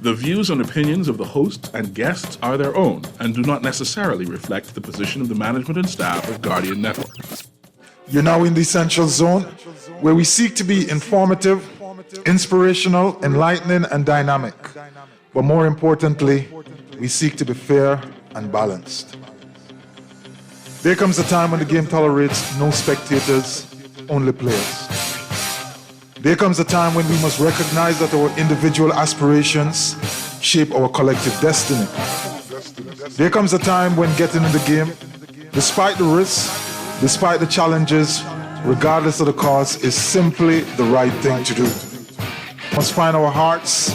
The views and opinions of the hosts and guests are their own and do not necessarily reflect the position of the management and staff of Guardian Network. You're now in the Essential Zone, where we seek to be informative, inspirational, enlightening, and dynamic. But more importantly, we seek to be fair and balanced. There comes a time when the game tolerates no spectators, only players. There comes a time when we must recognize that our individual aspirations shape our collective destiny. There comes a time when getting in the game, despite the risks, despite the challenges, regardless of the cost, is simply the right thing to do. We must find our hearts,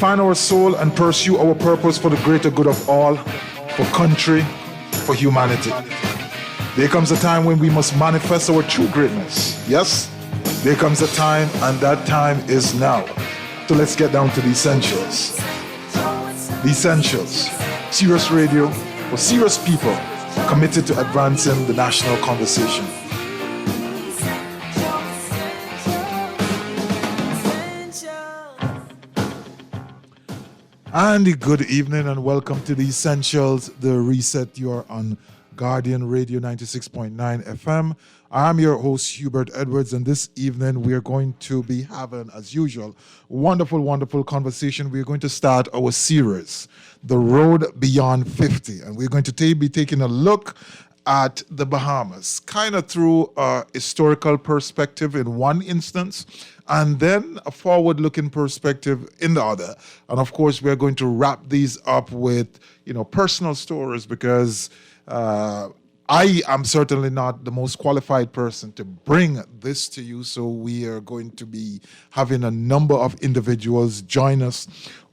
find our soul, and pursue our purpose for the greater good of all, for country, for humanity. There comes a time when we must manifest our true greatness. Yes, there comes a time, and that time is now. So let's get down to the essentials. The essentials. Serious radio for serious people committed to advancing the national conversation. And good evening and welcome to the Essentials, the reset. You are on Guardian Radio 96.9 FM. I'm your host, Hubert Edwards, and this evening we are going to be having, as usual, wonderful conversation. We're going to start our series, The Road Beyond 50, and we're going to be taking a look at the Bahamas, kind of through a historical perspective in one instance, and then a forward-looking perspective in the other. And of course, we're going to wrap these up with, personal stories because I am certainly not the most qualified person to bring this to you. So we are going to be having a number of individuals join us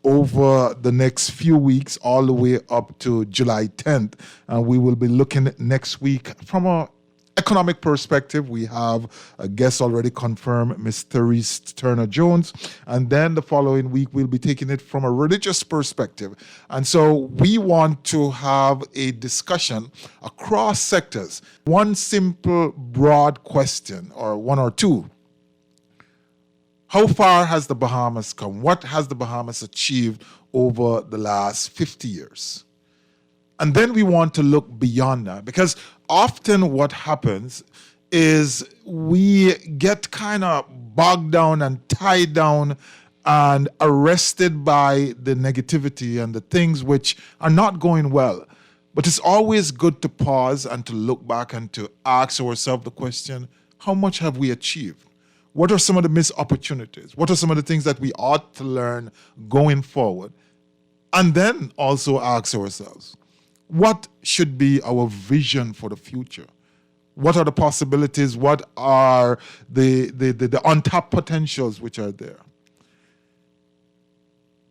over the next few weeks, all the way up to July 10th. And we will be looking at next week from a economic perspective. We have a guest already confirmed, Ms. Therese Turner-Jones. And then the following week, we'll be taking it from a religious perspective. And so we want to have a discussion across sectors. One simple, broad question, or one or two. How far has the Bahamas come? What has the Bahamas achieved over the last 50 years? And then we want to look beyond that, because often what happens is we get kind of bogged down and tied down and arrested by the negativity and the things which are not going well. But it's always good to pause and to look back and to ask ourselves the question, how much have we achieved? What are some of the missed opportunities? What are some of the things that we ought to learn going forward? And then also ask ourselves, what should be our vision for the future? What are the possibilities? What are the untapped potentials which are there?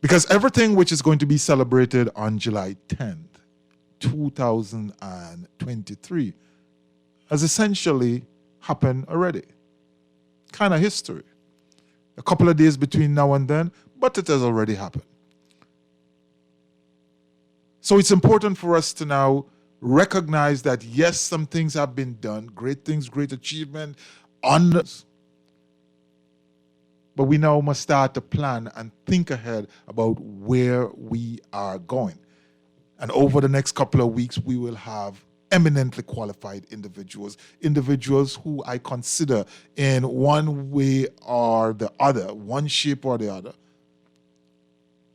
Because everything which is going to be celebrated on July 10th, 2023, has essentially happened already. Kind of history. A couple of days between now and then, but it has already happened. So it's important for us to now recognize that, yes, some things have been done, great things, great achievement, honors. But we now must start to plan and think ahead about where we are going. And over the next couple of weeks, we will have eminently qualified individuals who I consider in one way or the other, one shape or the other,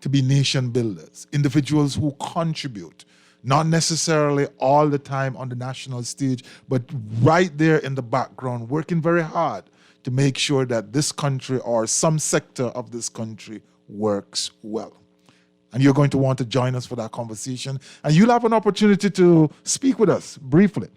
to be nation builders, individuals who contribute, not necessarily all the time on the national stage, but right there in the background, working very hard to make sure that this country or some sector of this country works well. And you're going to want to join us for that conversation. And you'll have an opportunity to speak with us briefly.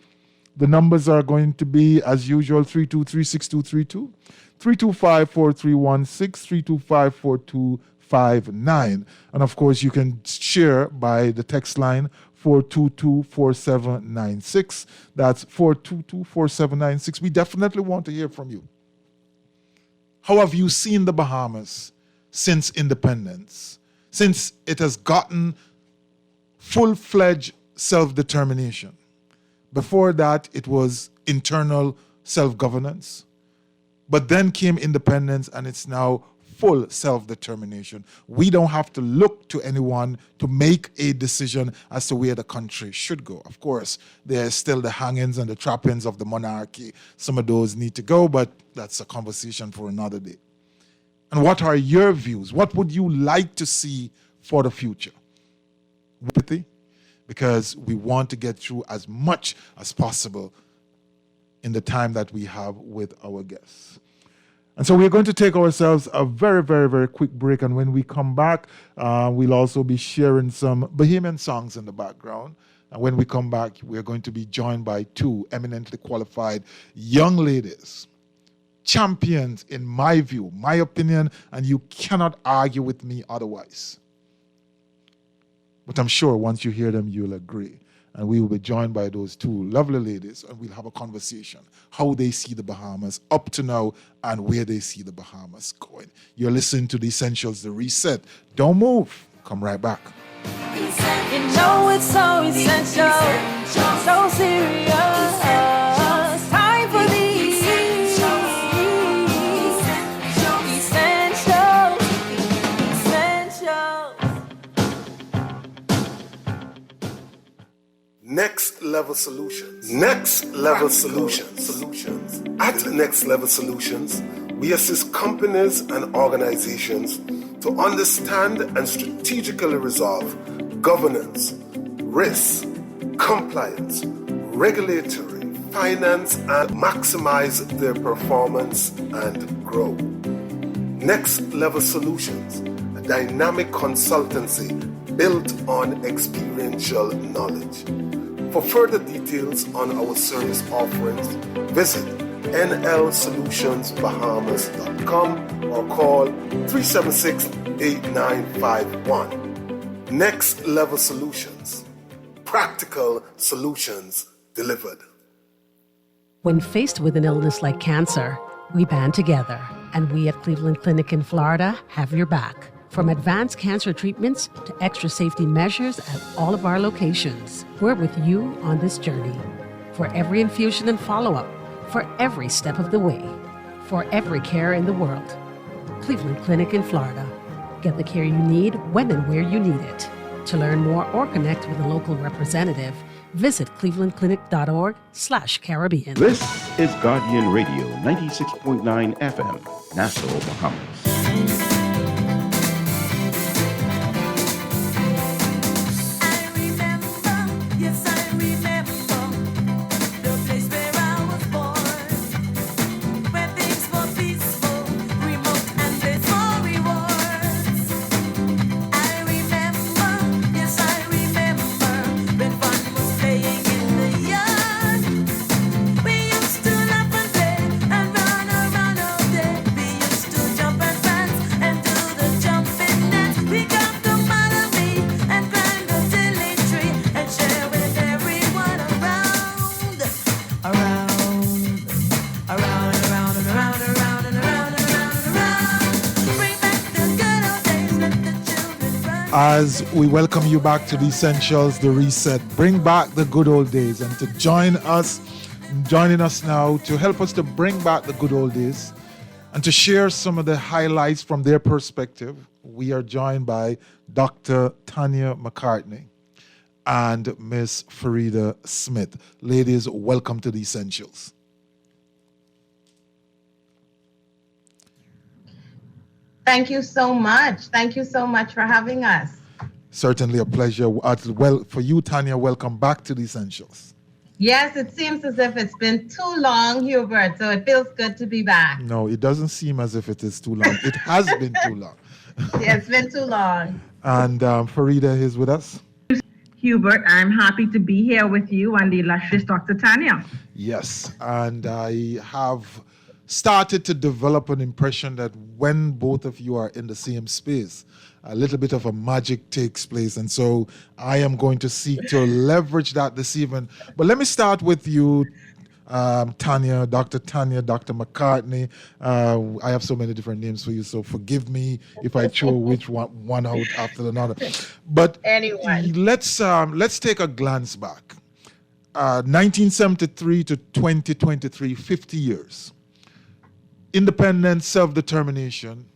The numbers are going to be, as usual, 323-6232, 325-4316, 325-4259. And of course, you can share by the text line 422-4796. That's 422-4796. We definitely want to hear from you. How have you seen the Bahamas since independence? Since it has gotten full-fledged self-determination. Before that, it was internal self-governance. But then came independence, and it's now full self-determination. We don't have to look to anyone to make a decision as to where the country should go. Of course, there's still the hangings and the trappings of the monarchy. Some of those need to go, but that's a conversation for another day. And what are your views? What would you like to see for the future? Because we want to get through as much as possible in the time that we have with our guests. And so we're going to take ourselves a very, very, very quick break. And when we come back, we'll also be sharing some Bahamian songs in the background. And when we come back, we're going to be joined by two eminently qualified young ladies, champions in my view, my opinion, and you cannot argue with me otherwise. But I'm sure once you hear them, you'll agree. And we will be joined by those two lovely ladies, and we'll have a conversation, how they see the Bahamas up to now and where they see the Bahamas going. You're listening to The Essentials, The Reset. Don't move. Come right back. You know it's so essential, so serious. Time for the Next Level Solutions. Next Level Solutions. At Next Level Solutions, we assist companies and organizations to understand and strategically resolve governance, risk, compliance, regulatory, finance, and maximize their performance and grow. Next Level Solutions, a dynamic consultancy built on experiential knowledge. For further details on our service offerings, visit nlsolutionsbahamas.com or call 376-8951. Next Level Solutions. Practical solutions delivered. When faced with an illness like cancer, we band together, and we at Cleveland Clinic in Florida have your back. From advanced cancer treatments to extra safety measures at all of our locations, we're with you on this journey. For every infusion and follow-up, for every step of the way, for every care in the world. Cleveland Clinic in Florida. Get the care you need when and where you need it. To learn more or connect with a local representative, visit clevelandclinic.org/Caribbean. This is Guardian Radio 96.9 FM, Nassau, Bahamas. As we welcome you back to The Essentials, The Reset, bring back the good old days. And to joining us now to help us to bring back the good old days and to share some of the highlights from their perspective, we are joined by Dr. Tanya McCartney and Miss Farida Smith. Ladies, welcome to The Essentials. Thank you so much. Thank you so much for having us. Certainly a pleasure. Well, for you, Tanya, welcome back to The Essentials. Yes, it seems as if it's been too long, Hubert, so it feels good to be back. No, it doesn't seem as if it is too long. It has been too long. Yeah, it's been too long. And Farida is with us. Hubert, I'm happy to be here with you and the illustrious Dr. Tanya. Yes, and I have started to develop an impression that when both of you are in the same space, a little bit of a magic takes place. And so I am going to seek to leverage that this evening. But let me start with you, Tanya, Dr. McCartney. I have so many different names for you, so forgive me if I throw which one out after another. But anyway, let's take a glance back. 1973 to 2023, 50 years. Independence, self-determination,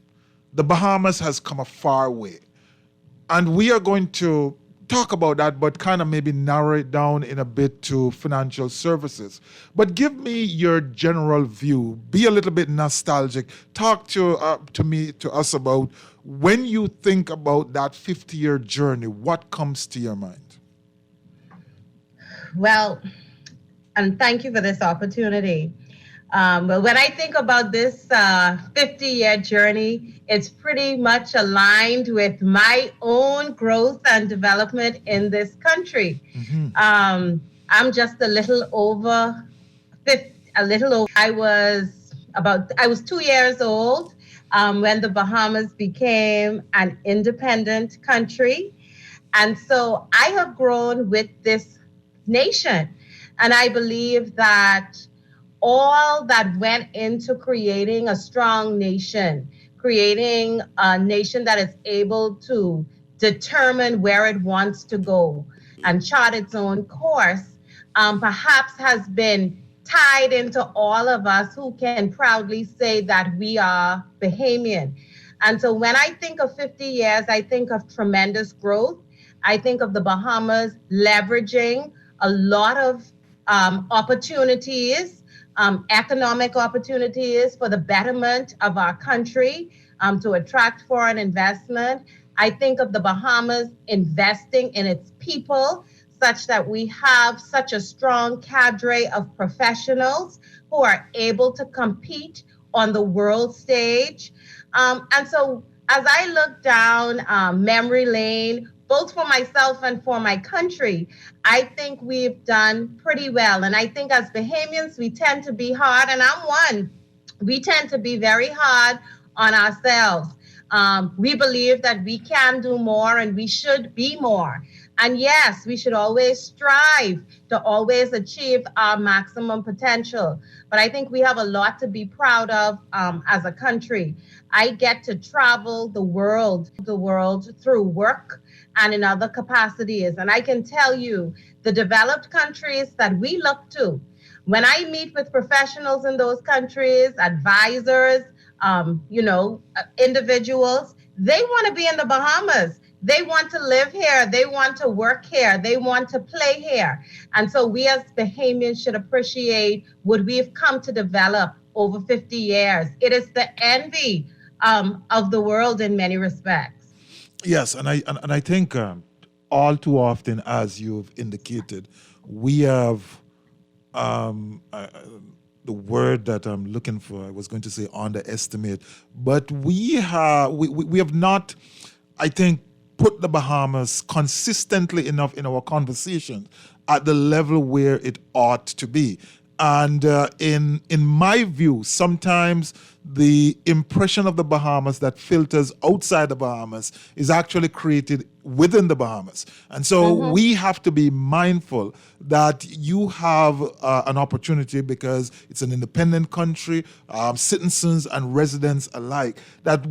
the Bahamas has come a far way. And we are going to talk about that, but kind of maybe narrow it down in a bit to financial services. But give me your general view. Be a little bit nostalgic. Talk to us about when you think about that 50-year journey, what comes to your mind? Well, and thank you for this opportunity. But when I think about this 50-year journey, it's pretty much aligned with my own growth and development in this country. I'm just a little over 50, I was 2 years old when the Bahamas became an independent country. And so I have grown with this nation. And I believe that all that went into creating a strong nation, creating a nation that is able to determine where it wants to go and chart its own course, perhaps has been tied into all of us who can proudly say that we are Bahamian. And so when I think of 50 years, I think of tremendous growth. I think of the Bahamas leveraging a lot of opportunities, economic opportunities for the betterment of our country, to attract foreign investment. I think of the Bahamas investing in its people such that we have such a strong cadre of professionals who are able to compete on the world stage. And so as I look down memory lane, both for myself and for my country, I think we've done pretty well. And I think as Bahamians, we tend to be hard, and I'm one. We tend to be very hard on ourselves. We believe that we can do more and we should be more. And yes, we should always strive to always achieve our maximum potential. But I think we have a lot to be proud of as a country. I get to travel the world through work and in other capacities. And I can tell you, the developed countries that we look to, when I meet with professionals in those countries, advisors, individuals, they want to be in the Bahamas. They want to live here. They want to work here. They want to play here. And so we as Bahamians should appreciate what we've come to develop over 50 years. It is the envy of the world in many respects. Yes, and I think all too often, as you've indicated, we have the word that I'm looking for. I was going to say underestimate, but we have not, I think, put the Bahamas consistently enough in our conversation at the level where it ought to be. And in my view, sometimes the impression of the Bahamas that filters outside the Bahamas is actually created within the Bahamas. And so we have to be mindful that you have an opportunity, because it's an independent country, citizens and residents alike, that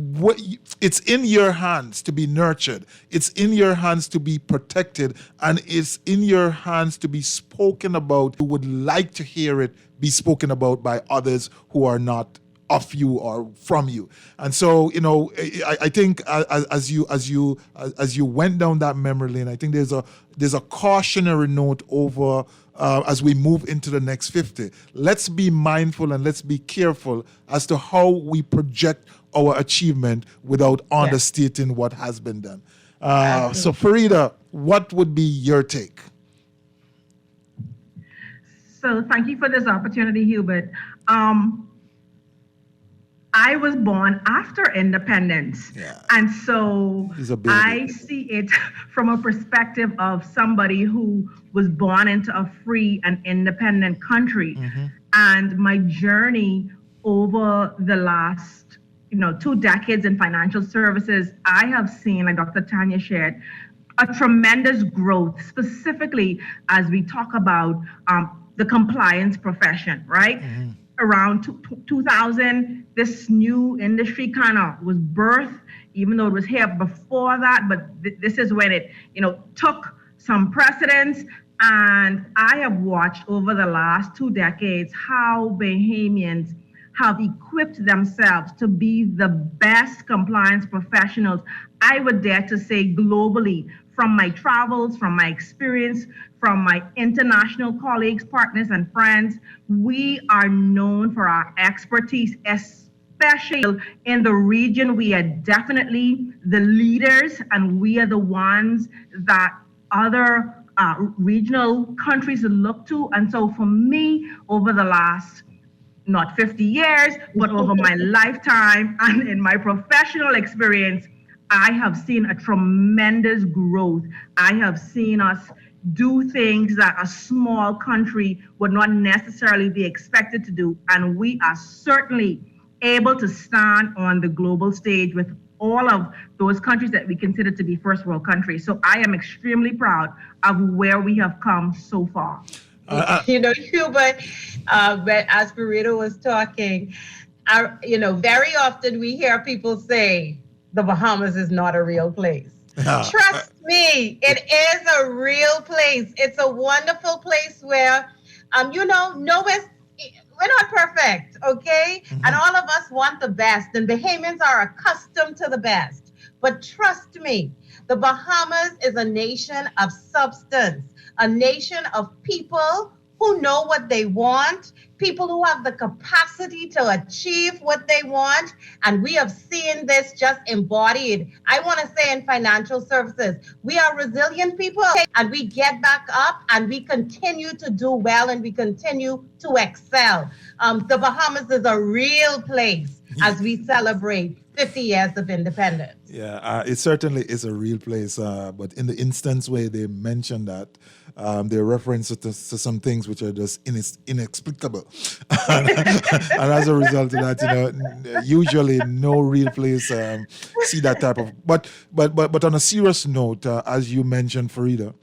it's in your hands to be nurtured. It's in your hands to be protected, and it's in your hands to be spoken about. You would like to hear it be spoken about by others who are not of you or from you. And so, I think as you went down that memory lane, I think there's a cautionary note over as we move into the next 50. Let's be mindful and let's be careful as to how we project our achievement without understating what has been done. So Farida, what would be your take? So thank you for this opportunity, Hubert. I was born after independence. Yeah. And so I see it from a perspective of somebody who was born into a free and independent country. And my journey over the last 2 decades in financial services, I have seen, like Dr. Tanya shared, a tremendous growth, specifically as we talk about the compliance profession, right? Around 2000, this new industry kind of was birthed, even though it was here before that. But this is when it, took some precedence. And I have watched over the last 2 decades how Bahamians have equipped themselves to be the best compliance professionals, I would dare to say globally, from my travels, from my experience, from my international colleagues, partners, and friends. We are known for our expertise, especially in the region. We are definitely the leaders, and we are the ones that other regional countries look to. And so for me, over the last not 50 years, but over my lifetime and in my professional experience, I have seen a tremendous growth. I have seen us do things that a small country would not necessarily be expected to do. And we are certainly able to stand on the global stage with all of those countries that we consider to be first world countries. So I am extremely proud of where we have come so far. Hubert, as Burrito was talking, very often we hear people say the Bahamas is not a real place. Trust me, it is a real place. It's a wonderful place where, we're not perfect, okay? Mm-hmm. And all of us want the best, and Bahamians are accustomed to the best. But trust me, the Bahamas is a nation of substance, a nation of people who know what they want, people who have the capacity to achieve what they want. And we have seen this just embodied, I want to say, in financial services. We are resilient people, and we get back up and we continue to do well, and we continue to excel. The Bahamas is a real place as we celebrate 50 years of independence. Yeah, it certainly is a real place. But in the instance where they mentioned that, they're referencing to some things which are just inexplicable. And as a result of that, usually no real place see that type of. But on a serious note, as you mentioned, Farida,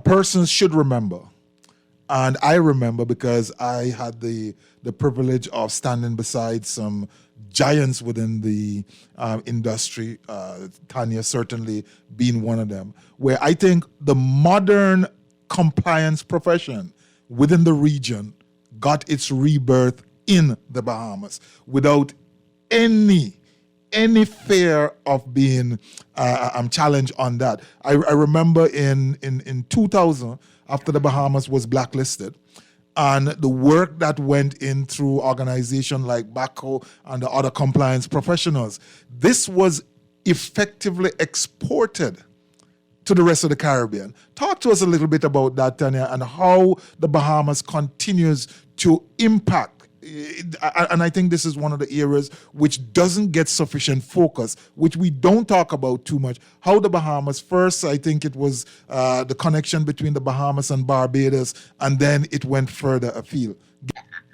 persons should remember. And I remember because I had the privilege of standing beside some giants within the industry, Tanya certainly being one of them, where I think the modern compliance profession within the region got its rebirth in the Bahamas without any fear of being challenged on that. I remember in 2000, after the Bahamas was blacklisted, and the work that went in through organizations like BACO and the other compliance professionals, this was effectively exported to the rest of the Caribbean. Talk to us a little bit about that, Tanya, and how the Bahamas continues to impact. And I think this is one of the areas which doesn't get sufficient focus, which we don't talk about too much. How the Bahamas, first, I think it was the connection between the Bahamas and Barbados, and then it went further afield.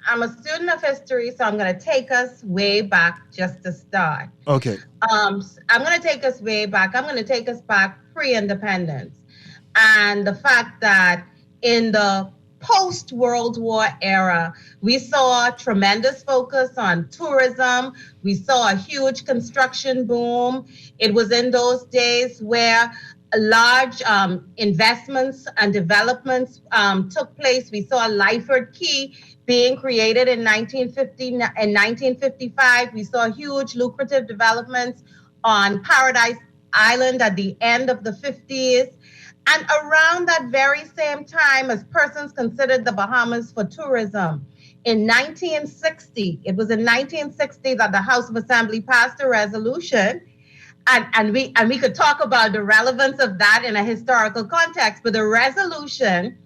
I'm a student of history, so I'm going to take us way back just to start. Okay. I'm going to take us way back. I'm going to take us back pre-independence. And the fact that in the post-World War era, we saw tremendous focus on tourism. We saw a huge construction boom. It was in those days where large investments and developments took place. We saw Lyford Key being created in 1950. In 1955, we saw huge lucrative developments on Paradise Island at the end of the 50s. And around that very same time, as persons considered the Bahamas for tourism, in 1960, it was in 1960 that the House of Assembly passed a resolution, and we could talk about the relevance of that in a historical context, but the resolution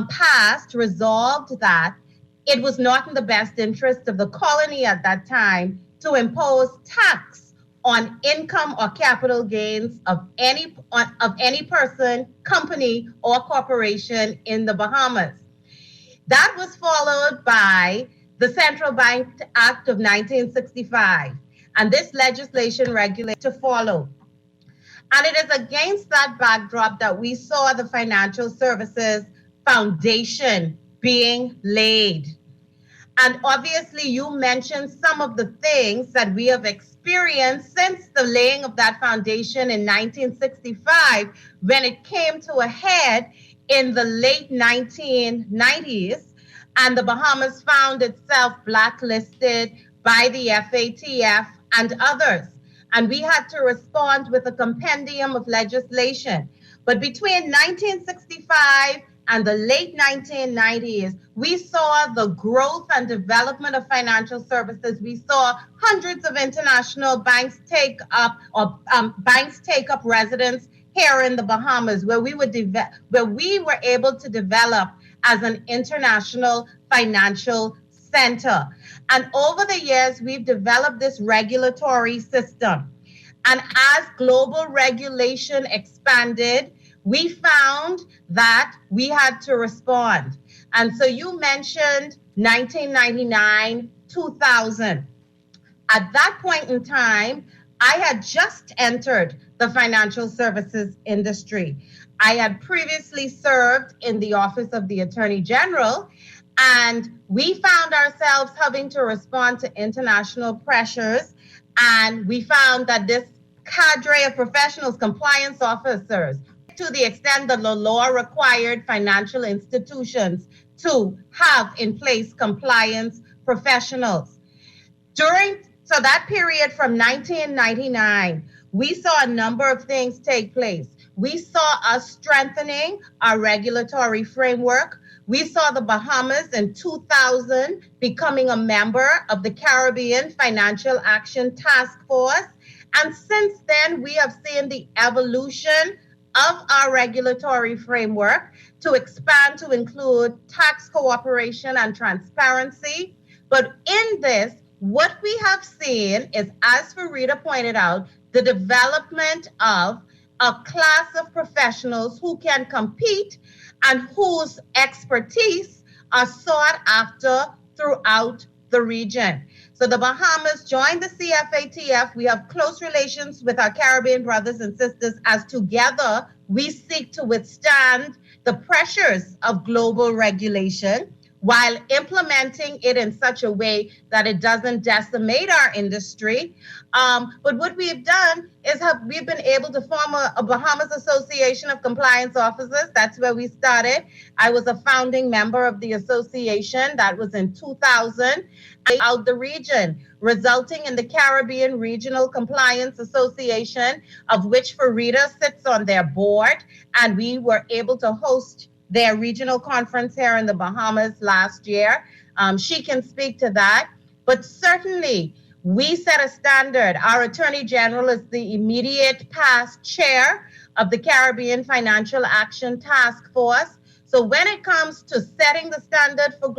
passed resolved that it was not in the best interest of the colony at that time to impose tax on income or capital gains of any person, company, or corporation in the Bahamas. That was followed by the Central Bank Act of 1965, and this legislation regulated to follow. And it is against that backdrop that we saw the financial services foundation being laid. And obviously, you mentioned some of the things that we have experienced since the laying of that foundation in 1965, when it came to a head in the late 1990s. And the Bahamas found itself blacklisted by the FATF and others. And we had to respond with a compendium of legislation. But between 1965 and the late 1990s, we saw the growth and development of financial services. We saw hundreds of international banks take up residence here in the Bahamas, where we were able to develop as an international financial center. And over the years, we've developed this regulatory system. And as global regulation expanded, we found that we had to respond. And so you mentioned 1999, 2000. At that point in time, I had just entered the financial services industry. I had previously served in the Office of the Attorney General, and we found ourselves having to respond to international pressures. And we found that this cadre of professionals, compliance officers, to the extent that the law required financial institutions to have in place compliance professionals. So that period from 1999, we saw a number of things take place. We saw us strengthening our regulatory framework. We saw the Bahamas in 2000 becoming a member of the Caribbean Financial Action Task Force. And since then, we have seen the evolution of our regulatory framework to expand to include tax cooperation and transparency. But in this, what we have seen is, as Farida pointed out, the development of a class of professionals who can compete and whose expertise are sought after throughout the region. So the Bahamas joined the CFATF. We have close relations with our Caribbean brothers and sisters, as together we seek to withstand the pressures of global regulation while implementing it in such a way that it doesn't decimate our industry. But what we've done is we've been able to form a Bahamas Association of Compliance Officers. That's where we started. I was a founding member of the association. That was in 2000. Out the region, resulting in the Caribbean Regional Compliance Association, of which Farida sits on their board. And we were able to host their regional conference here in the Bahamas last year. She can speak to that. But certainly, we set a standard. Our Attorney General is the immediate past chair of the Caribbean Financial Action Task Force. So when it comes to setting the standard for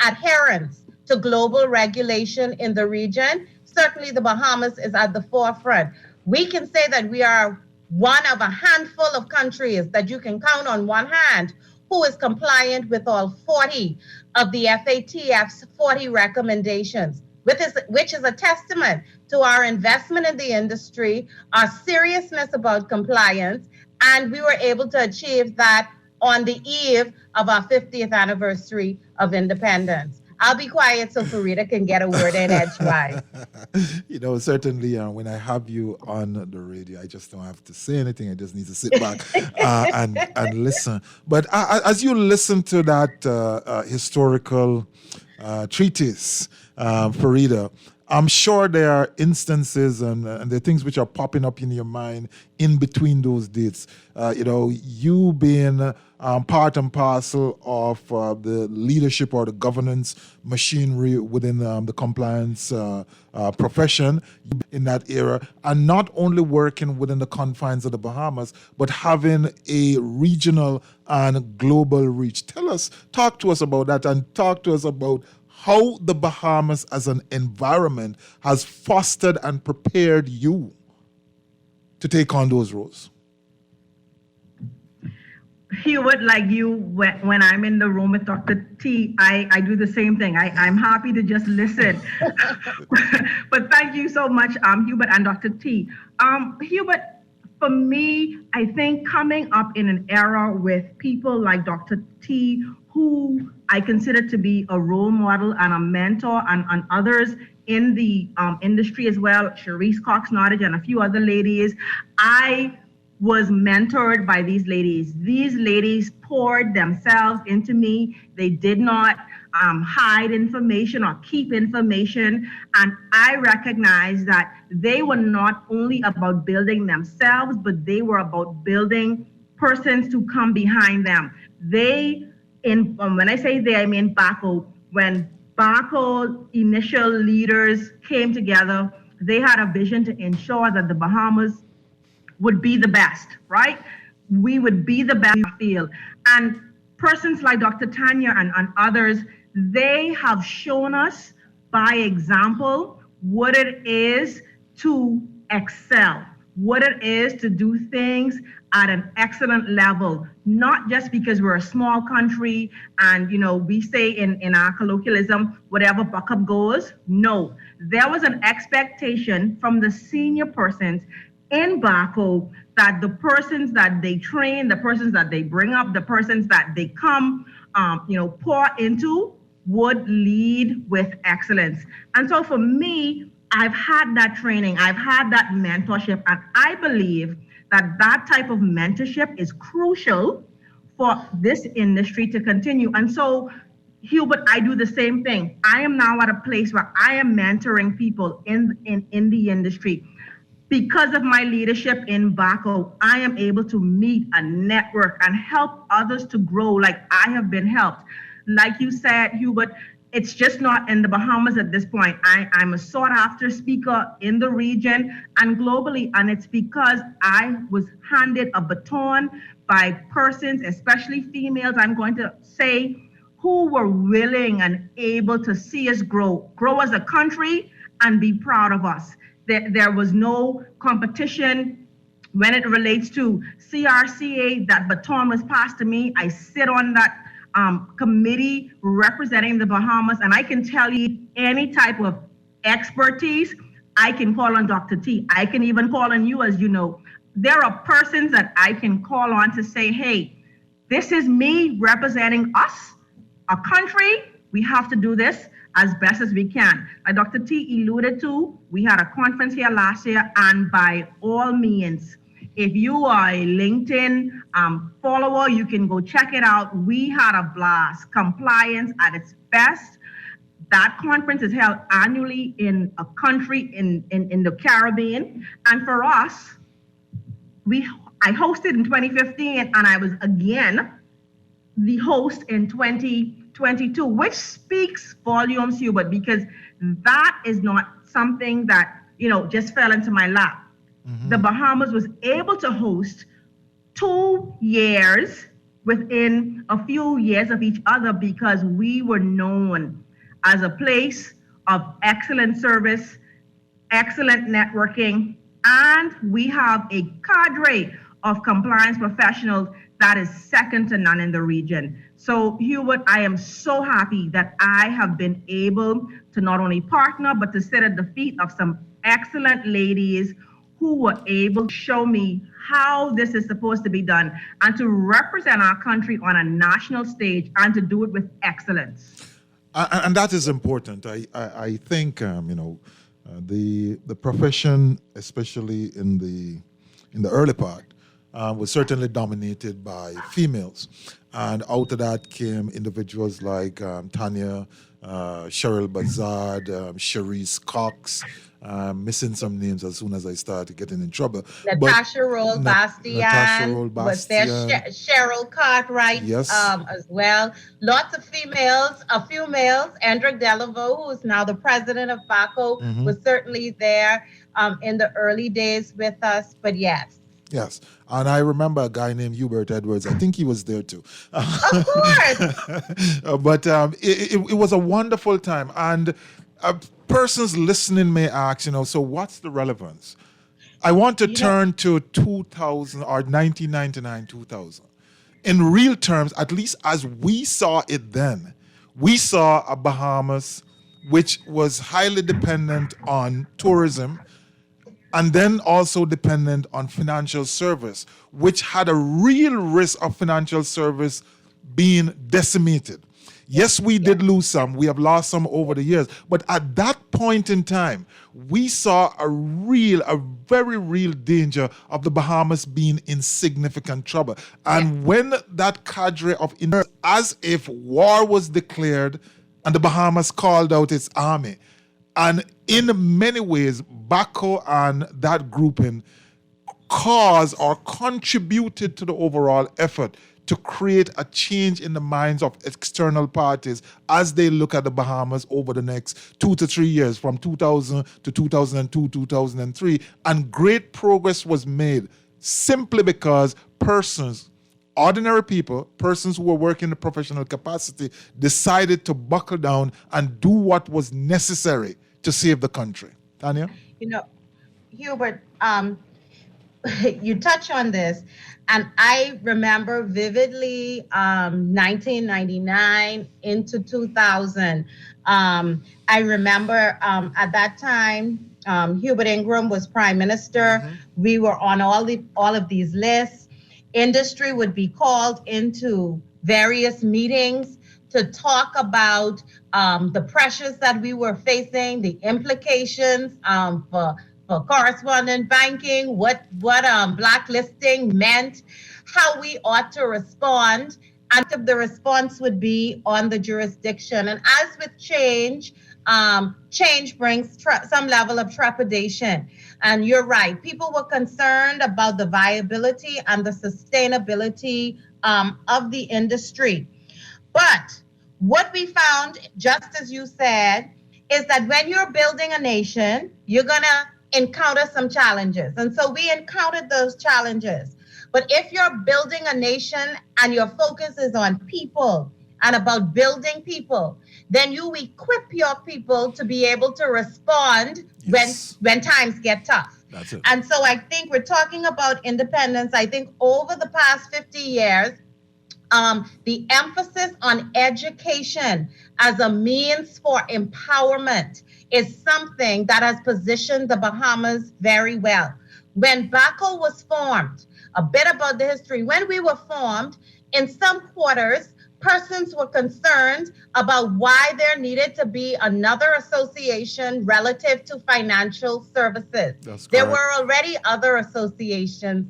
adherence to global regulation in the region, certainly the Bahamas is at the forefront. We can say that we are one of a handful of countries that you can count on one hand who is compliant with all 40 of the FATF's 40 recommendations, which is a testament to our investment in the industry, our seriousness about compliance, and we were able to achieve that on the eve of our 50th anniversary of independence. I'll be quiet so Farida can get a word in edgewise. Certainly when I have you on the radio, I just don't have to say anything. I just need to sit back and listen. But as you listen to that historical treatise, Farida, I'm sure there are instances and there are things which are popping up in your mind in between those dates. You being part and parcel of the leadership or the governance machinery within the compliance profession in that era, and not only working within the confines of the Bahamas, but having a regional and global reach. Talk to us about that, and talk to us about how the Bahamas as an environment has fostered and prepared you to take on those roles. Hubert, like you, when I'm in the room with Dr. T, I do the same thing. I'm happy to just listen. But thank you so much, Hubert and Dr. T. Hubert, for me, I think coming up in an era with people like Dr. T, who I consider to be a role model and a mentor, and others in the industry as well, Cherise Cox Nottage and a few other ladies, I was mentored by these ladies. These ladies poured themselves into me. They did not hide information or keep information. And I recognized that they were not only about building themselves, but they were about building persons to come behind them. When I say they, I mean Baco. When Baco initial leaders came together, they had a vision to ensure that the Bahamas would be the best, right? We would be the best field. And persons like Dr. Tanya and others, they have shown us by example what it is to excel, what it is to do things at an excellent level, not just because we're a small country and, we say in our colloquialism, whatever buck up goes. No, there was an expectation from the senior persons in Baco that the persons that they train, the persons that they bring up, the persons that they come, pour into would lead with excellence. And so for me, I've had that training, I've had that mentorship, and I believe that type of mentorship is crucial for this industry to continue. And so, Hubert, I do the same thing. I am now at a place where I am mentoring people in the industry. Because of my leadership in Baco, I am able to meet a network and help others to grow like I have been helped. Like you said, Hubert, it's just not in the Bahamas at this point. I'm a sought after speaker in the region and globally, and it's because I was handed a baton by persons, especially females, I'm going to say, who were willing and able to see us grow as a country and be proud of us. There was no competition when it relates to CRCA. That baton was passed to me. I sit on that committee representing the Bahamas, and I can tell you any type of expertise, I can call on Dr. T. I can even call on you, as you know. There are persons that I can call on to say, hey, this is me representing us, a country. We have to do this as best as we can. Like Dr. T alluded to, we had a conference here last year, and by all means, if you are a LinkedIn follower, you can go check it out. We had a blast. Compliance at its best. That conference is held annually in a country in the Caribbean. And for us, I hosted in 2015, and I was again the host in 2022, which speaks volumes, Hubert, because that is not something that, just fell into my lap. Mm-hmm. The Bahamas was able to host 2 years within a few years of each other because we were known as a place of excellent service, excellent networking, and we have a cadre of compliance professionals that is second to none in the region. So, Hubert, I am so happy that I have been able to not only partner, but to sit at the feet of some excellent ladies who were able to show me how this is supposed to be done and to represent our country on a national stage and to do it with excellence. And that is important. I think, the profession, especially in the early part, was certainly dominated by females. And out of that came individuals like Tanya, Cheryl Bazard, Cherise Cox, missing some names as soon as I started getting in trouble. Natasha Roll Bastian was there. Cheryl Cartwright, yes, as well. Lots of females, a few males. Andrew Delaveau, who is now the president of Baco, was certainly there in the early days with us. But yes. Yes, and I remember a guy named Hubert Edwards. I think he was there too. Of course. But it was a wonderful time. And persons listening may ask, so what's the relevance? I want to turn to 2000 or 1999, 2000. In real terms, at least as we saw it then, we saw a Bahamas which was highly dependent on tourism, and then also dependent on financial service, which had a real risk of financial service being decimated. Yes, we did lose some. We have lost some over the years. But at that point in time, we saw a very real danger of the Bahamas being in significant trouble. And when that cadre of as if war was declared and the Bahamas called out its army. And in many ways, Baco and that grouping caused or contributed to the overall effort to create a change in the minds of external parties as they look at the Bahamas over the next 2 to 3 years, from 2000 to 2002, 2003. And great progress was made simply because ordinary people, persons who were working in a professional capacity, decided to buckle down and do what was necessary to save the country. Tanya? Hubert, you touch on this, and I remember vividly 1999 into 2000. I remember at that time, Hubert Ingram was prime minister. We were on all of these lists. Industry would be called into various meetings to talk about the pressures that we were facing, the implications for correspondent banking, what blacklisting meant, how we ought to respond, and if the response would be on the jurisdiction. And as with change, change brings some level of trepidation. And you're right, people were concerned about the viability and the sustainability of the industry. But what we found, just as you said, is that when you're building a nation, you're going to encounter some challenges. And so we encountered those challenges. But if you're building a nation and your focus is on people and about building people, then you equip your people to be able to respond when times get tough. That's it. And so I think we're talking about independence. I think over the past 50 years, the emphasis on education as a means for empowerment is something that has positioned the Bahamas very well. When Baco was formed, a bit about the history, when we were formed, in some quarters, persons were concerned about why there needed to be another association relative to financial services. There were already other associations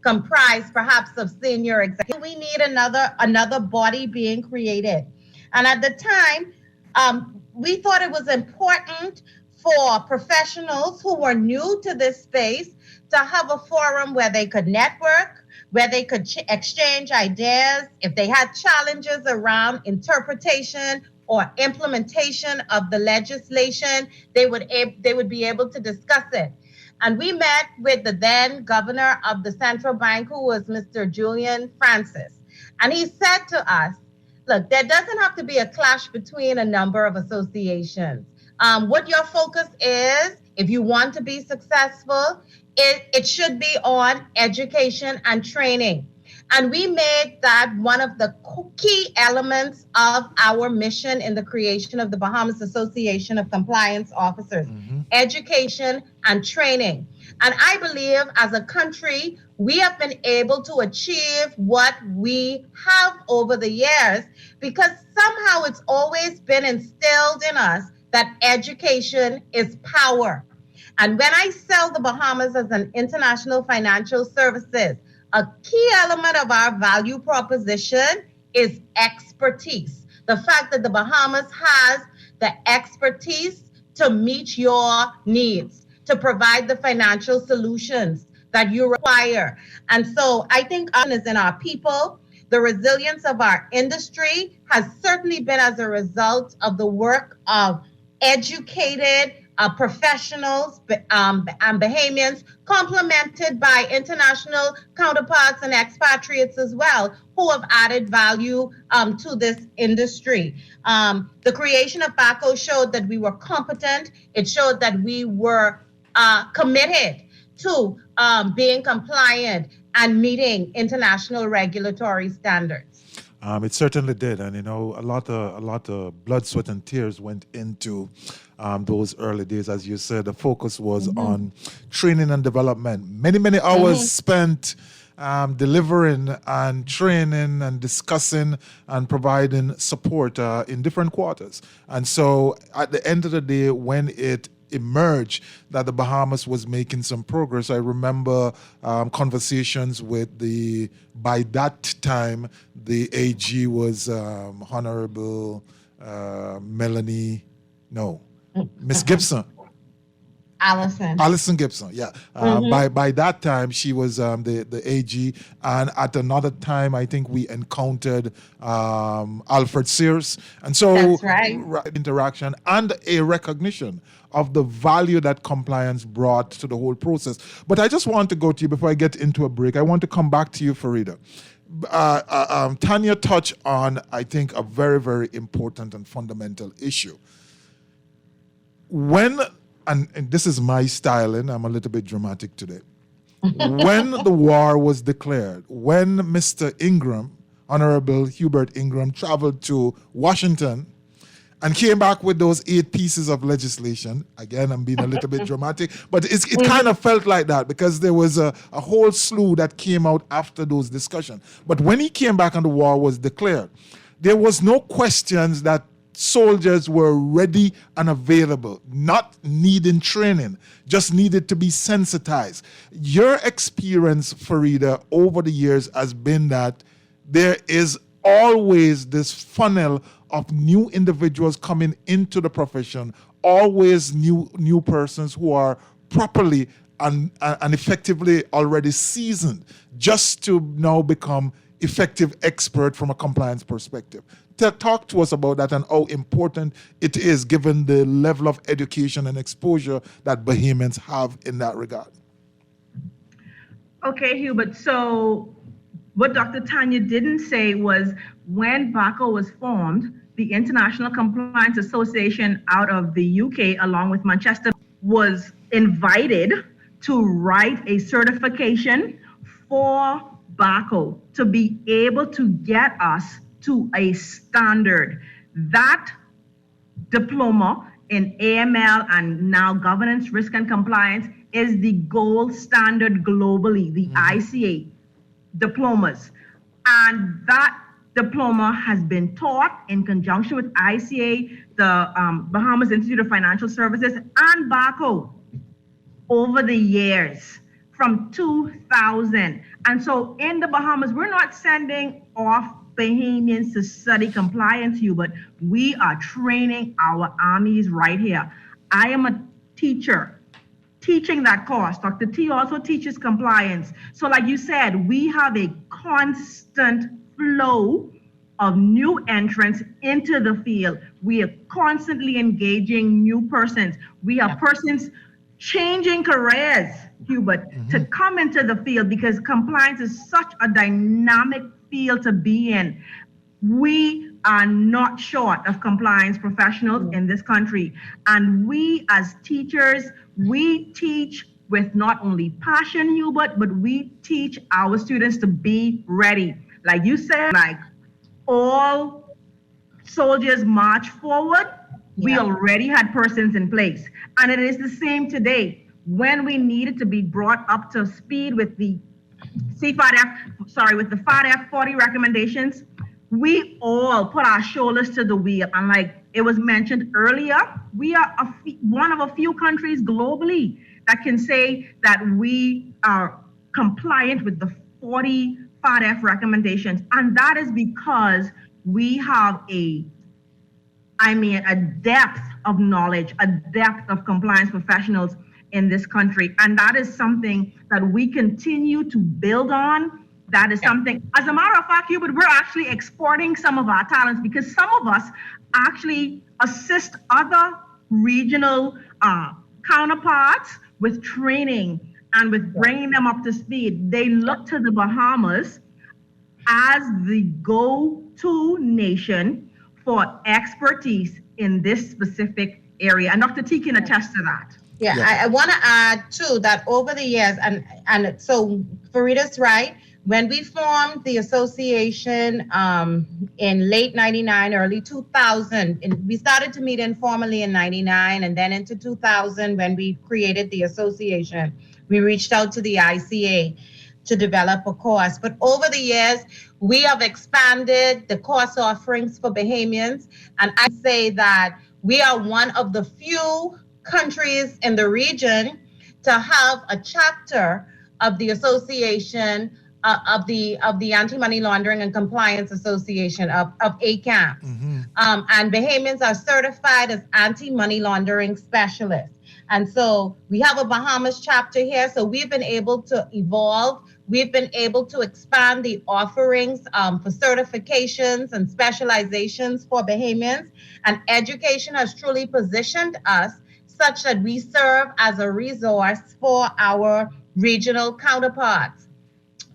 comprised perhaps of senior executives. We need another body being created. And at the time, we thought it was important for professionals who were new to this space to have a forum where they could network, where they could exchange ideas. If they had challenges around interpretation or implementation of the legislation, they would be able to discuss it. And we met with the then governor of the central bank, who was Mr. Julian Francis. And he said to us, look, there doesn't have to be a clash between a number of associations. What your focus is, if you want to be successful, it should be on education and training. And we made that one of the key elements of our mission in the creation of the Bahamas Association of Compliance Officers, education and training. And I believe as a country, we have been able to achieve what we have over the years because somehow it's always been instilled in us that education is power. And when I sell the Bahamas as an international financial services, a key element of our value proposition is expertise. The fact that the Bahamas has the expertise to meet your needs, to provide the financial solutions that you require. And so I think is in our people. The resilience of our industry has certainly been as a result of the work of educated professionals and Bahamians, complemented by international counterparts and expatriates as well, who have added value to this industry. The creation of BACO showed that we were competent. It showed that we were committed to being compliant and meeting international regulatory standards. It certainly did, and a lot of blood, sweat, and tears went into those early days. As you said, the focus was on training and development. Many hours spent delivering and training and discussing and providing support in different quarters. And so at the end of the day, when it emerged that the Bahamas was making some progress, I remember conversations with by that time, the AG was Honorable Miss Gibson. Allison Gibson, yeah. By that time, she was the AG, and at another time, I think we encountered Alfred Sears, and so that's right. Interaction and a recognition of the value that compliance brought to the whole process. But I just want to go to you before I get into a break. I want to come back to you, Farida. Tanya touched on, I think, a very, very important and fundamental issue. And this is my styling, I'm a little bit dramatic today. When the war was declared, when Mr. Ingram, Honorable Hubert Ingram, traveled to Washington and came back with those 8 pieces of legislation, again, I'm being a little bit dramatic, but it kind of felt like that because there was a whole slew that came out after those discussions. But when he came back and the war was declared, there was no questions that soldiers were ready and available, not needing training, just needed to be sensitized. Your experience, Farida, over the years has been that there is always this funnel of new individuals coming into the profession, always new persons who are properly and effectively already seasoned, just to now become effective expert from a compliance perspective. Talk to us about that and how important it is given the level of education and exposure that Bahamians have in that regard. Okay, Hubert. So what Dr. Tanya didn't say was when BACO was formed, the International Compliance Association out of the UK, along with Manchester, was invited to write a certification for BACO to be able to get us to a standard. That diploma in AML and now governance, risk and compliance is the gold standard globally, the ICA diplomas. And that diploma has been taught in conjunction with ICA, the Bahamas Institute of Financial Services, and BACO over the years from 2000. And so in the Bahamas, we're not sending off Bahamians to study compliance, Hubert. We are training our armies right here. I am a teacher teaching that course. Dr. T also teaches compliance. So like you said, we have a constant flow of new entrants into the field. We are constantly engaging new persons. We have persons changing careers, Hubert, to come into the field because compliance is such a dynamic field to be in. We are not short of compliance professionals in this country. And we as teachers, we teach with not only passion, Hubert, but we teach our students to be ready. Like you said, like all soldiers march forward, we already had persons in place. And it is the same today. When we needed to be brought up to speed with the with the FATF 40 recommendations, we all put our shoulders to the wheel. And like it was mentioned earlier, we are one of a few countries globally that can say that we are compliant with the 40 FATF recommendations. And that is because we have a depth of knowledge, a depth of compliance professionals in this country. And that is something that we continue to build on. That is something, as a matter of fact, Hubert, we're actually exporting some of our talents because some of us actually assist other regional counterparts with training and with bringing them up to speed. They look to the Bahamas as the go-to nation for expertise in this specific area. And Dr. T can attest to that. I want to add too that over the years, and so Farida's right, when we formed the association in late 99, early 2000, and we started to meet informally in 99, and then into 2000 when we created the association, we reached out to the ICA. to develop a course. But over the years, we have expanded the course offerings for Bahamians. And I say that we are one of the few countries in the region to have a chapter of the association of the Anti-Money Laundering and Compliance Association of ACAMS. And Bahamians are certified as anti-money laundering specialists. And so we have a Bahamas chapter here. So we've been able to evolve. We've been able to expand the offerings for certifications and specializations for Bahamians. And education has truly positioned us such that we serve as a resource for our regional counterparts.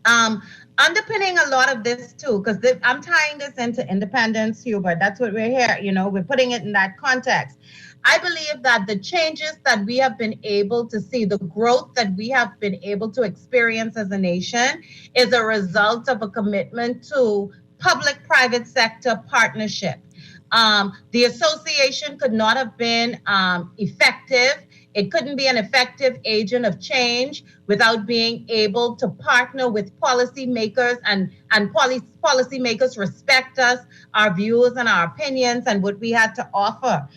Underpinning a lot of this too, because I'm tying this into independence, Hubert. That's what we're here. We're putting it in that context. I believe that the changes that we have been able to see, the growth that we have been able to experience as a nation, is a result of a commitment to public-private sector partnership. The association could not have been effective. It couldn't be an effective agent of change without being able to partner with policymakers and policymakers respect us, our views and our opinions and what we had to offer.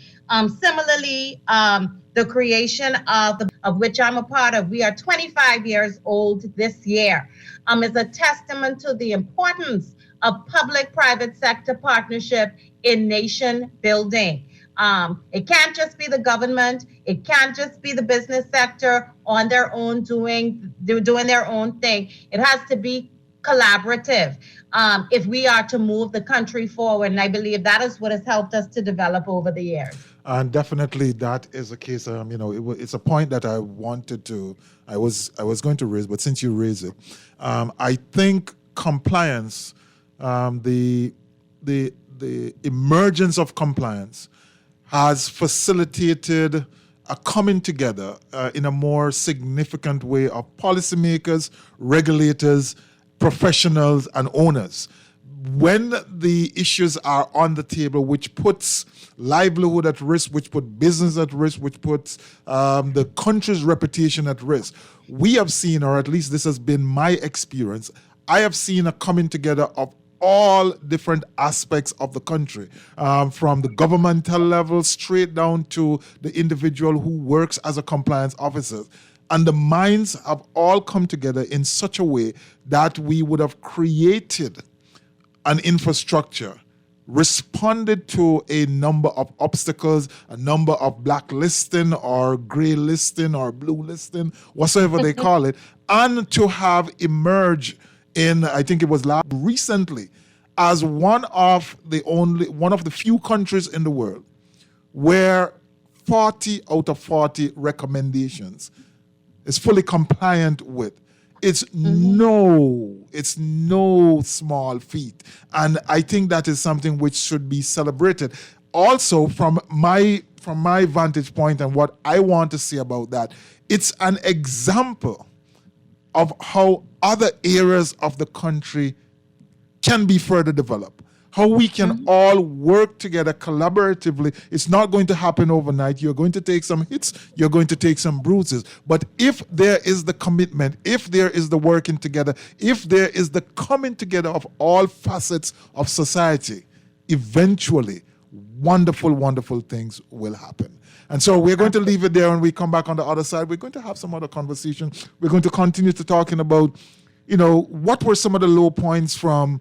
Similarly, the creation of which I'm a part of, we are 25 years old this year, is a testament to the importance of public-private sector partnership in nation building. It can't just be the government. It can't just be the business sector on their own doing their own thing. It has to be collaborative if we are to move the country forward. And I believe that is what has helped us to develop over the years. And definitely that is a case. It's a point that I was going to raise, but since you raise it, I think compliance, the emergence of compliance has facilitated a coming together in a more significant way of policymakers, regulators, professionals, and owners. When the issues are on the table, which puts livelihood at risk, which put business at risk, which puts the country's reputation at risk, we have seen, or at least this has been my experience, I have seen a coming together of all different aspects of the country, from the governmental level straight down to the individual who works as a compliance officer. And the minds have all come together in such a way that we would have created an infrastructure, responded to a number of obstacles, a number of blacklisting or gray listing or blue listing, whatsoever they call it, and to have emerged in, I think it was recently, as one of the few countries in the world where 40 out of 40 recommendations is fully compliant with. It's no small feat. And I think that is something which should be celebrated. Also, from my vantage point and what I want to say about that, it's an example of how other areas of the country can be further developed, how we can all work together collaboratively. It's not going to happen overnight. You're going to take some hits, you're going to take some bruises. But if there is the commitment, if there is the working together, if there is the coming together of all facets of society, eventually wonderful, wonderful things will happen. And so we're going to leave it there. When we come back on the other side, we're going to have some other conversation. We're going to continue to talking about, what were some of the low points from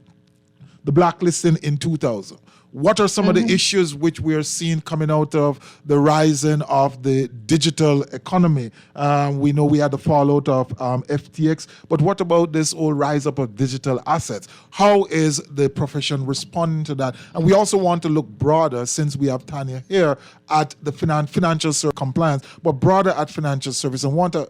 the blacklisting in 2000? What are some of the issues which we are seeing coming out of the rising of the digital economy? We know we had the fallout of FTX, but what about this whole rise up of digital assets? How is the profession responding to that? And we also want to look broader, since we have Tanya here, at the financial service compliance, but broader at financial service, and want to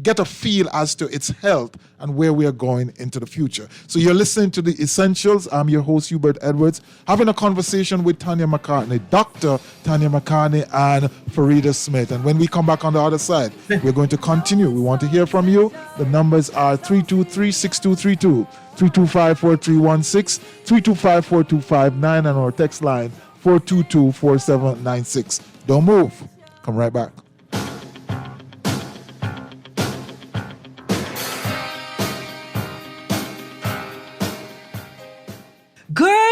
get a feel as to its health and where we are going into the future. So you're listening to The Essentials. I'm your host, Hubert Edwards, having a conversation with Tanya McCartney, Dr. Tanya McCartney and Farida Smith. And when we come back on the other side, we're going to continue. We want to hear from you. The numbers are 323-6232, 325-4316, 325-4259, and our text line 422-4796. Don't move. Come right back.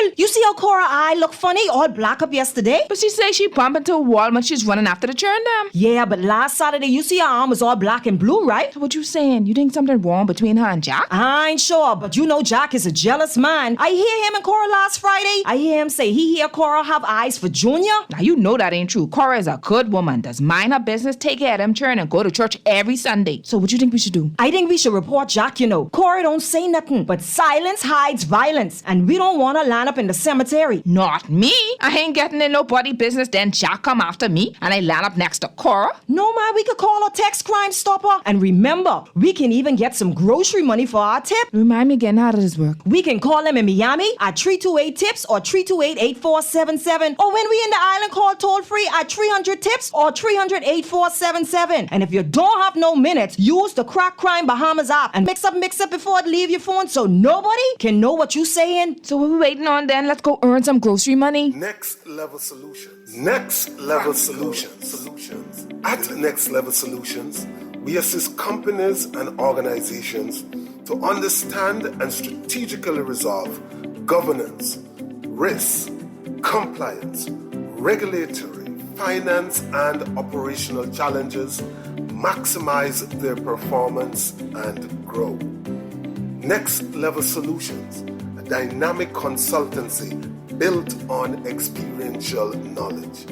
Girl, you see how Cora eye look funny, all black up yesterday? But she say she bump into a wall when she's running after the churn them. Yeah, but last Saturday, you see her arm was all black and blue, right? So what you saying? You think something wrong between her and Jack? I ain't sure, but you know Jack is a jealous man. I hear him and Cora last Friday. I hear him say he hear Cora have eyes for Junior. Now you know that ain't true. Cora is a good woman, does mind her business, take care of them churn, and go to church every Sunday. So what you think we should do? I think we should report Jack, you know. Cora don't say nothing, but silence hides violence, and we don't want to line up in the cemetery. Not me. I ain't getting in nobody business, then Jack come after me, and I land up next to Cora. No, man, we could call a text Crime Stopper. And remember, we can even get some grocery money for our tip. Remind me again, how does this work? We can call them in Miami at 328-TIPS or 328-8477. Or when we in the island, call toll-free at 300-TIPS or 300-8477. And if you don't have no minutes, use the Crack Crime Bahamas app and mix up before it leave your phone so nobody can know what you saying. So what we waiting on then? Let's go earn some grocery money. Next Level Solutions. Next Level Solutions. At Next Level Solutions, we assist companies and organizations to understand and strategically resolve governance, risk, compliance, regulatory, finance, and operational challenges, maximize their performance, and grow. Next Level Solutions, a dynamic consultancy built on experiential knowledge.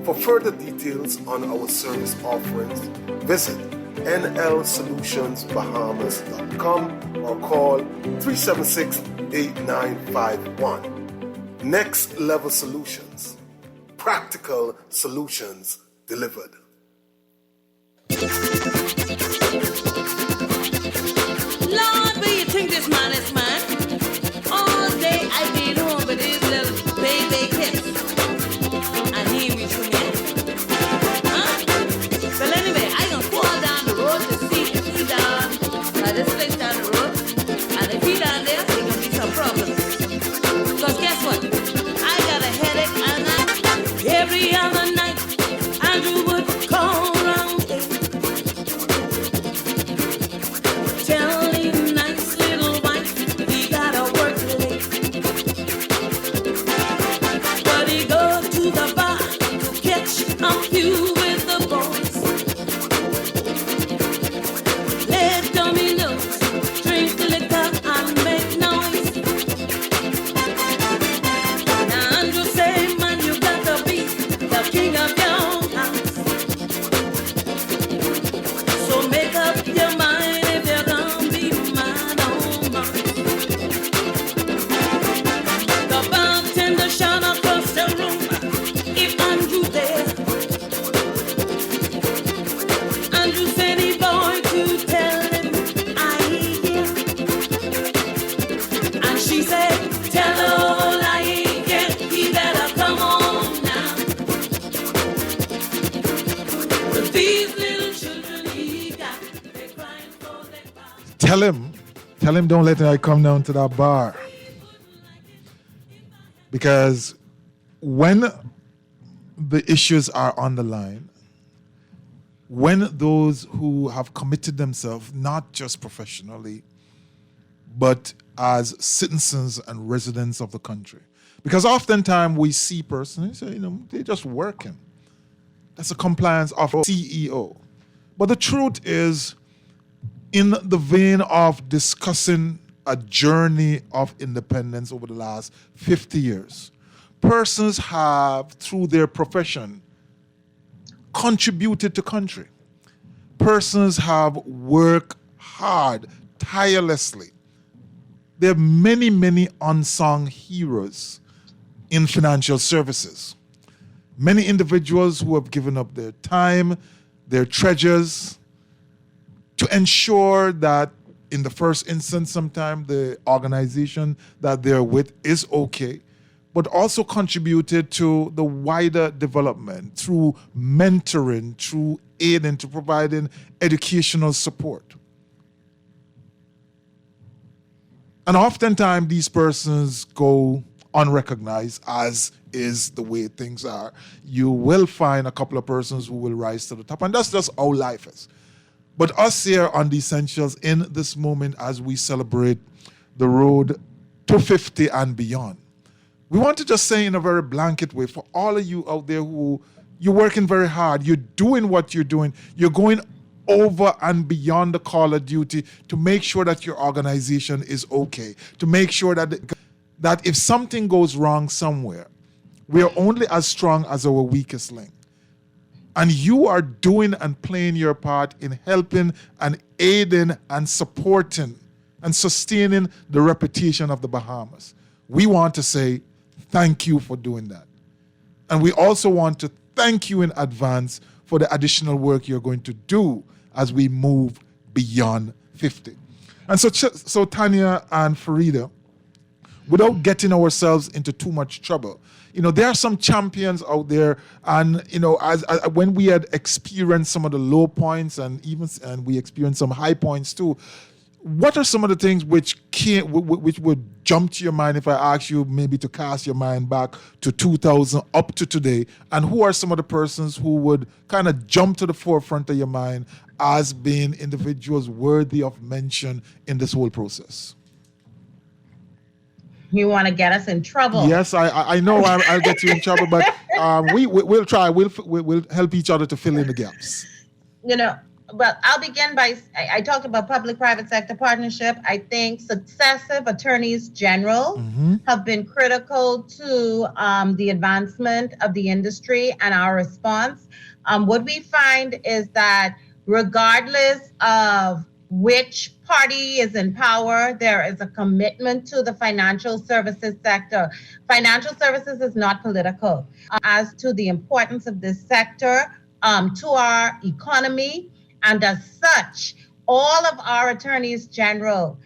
For further details on our service offerings, visit nlsolutionsbahamas.com or call 376-8951. Next Level Solutions. Practical solutions delivered. Lord, where you think this man is, man? All day I've been home with these little baby kids. And he ain't reached home yet. Huh? Well, anyway, I gonna fall down the road to see if he down this place down the road. And if he down there, there gonna be some problems. Because guess what? I got a headache and every other night Andrew would call round. Tell him nice little wife he gotta work late. But he go to the bar to catch a few with the boys. Let dominoes, drink liquor and make noise. Now Andrew say, man, you gotta be the king of your house. So make up your mind if you're gonna be mine or mine. The bartender shout across the room if Andrew there. Andrew said he boy to tell him I hear. And she said, tell all I hear, he better come on now. With these little children he got, they crying for their father. Tell him don't let I come down to that bar. Because when the issues are on the line, when those who have committed themselves, not just professionally, but as citizens and residents of the country. Because oftentimes we see persons, say, they're just working. That's a compliance of a CEO. But the truth is, in the vein of discussing a journey of independence over the last 50 years, persons have, through their profession, contributed to country. Persons have worked hard, tirelessly. There are many, many unsung heroes in financial services. Many individuals who have given up their time, their treasures, to ensure that in the first instance, sometimes the organization that they're with is okay, but also contributed to the wider development through mentoring, through aiding, to providing educational support. And oftentimes these persons go unrecognized, as is the way things are. You will find a couple of persons who will rise to the top, and that's just how life is. But us here on The Essentials, in this moment as we celebrate the road to 50 and beyond, We want to just say in a very blanket way for all of you out there who you're working very hard, you're doing what you're doing, you're going over and beyond the call of duty to make sure that your organization is okay, to make sure that if something goes wrong somewhere, we are only as strong as our weakest link. And you are doing and playing your part in helping and aiding and supporting and sustaining the reputation of the Bahamas. We want to say thank you for doing that. And we also want to thank you in advance for the additional work you're going to do as we move beyond 50. And so Tanya and Farida, without getting ourselves into too much trouble, there are some champions out there, and as when we had experienced some of the low points and we experienced some high points too. What are some of the things which would jump to your mind if I ask you maybe to cast your mind back to 2000 up to today? And who are some of the persons who would kind of jump to the forefront of your mind as being individuals worthy of mention in this whole process? You want to get us in trouble? Yes, I know I'll get you in trouble, but we'll try. We'll help each other to fill in the gaps. Well, I'll begin by, I talked about public-private sector partnership. I think successive attorneys general have been critical to the advancement of the industry and our response. What we find is that regardless of which party is in power, there is a commitment to the financial services sector. Financial services is not political. As to the importance of this sector to our economy, and as such, all of our attorneys general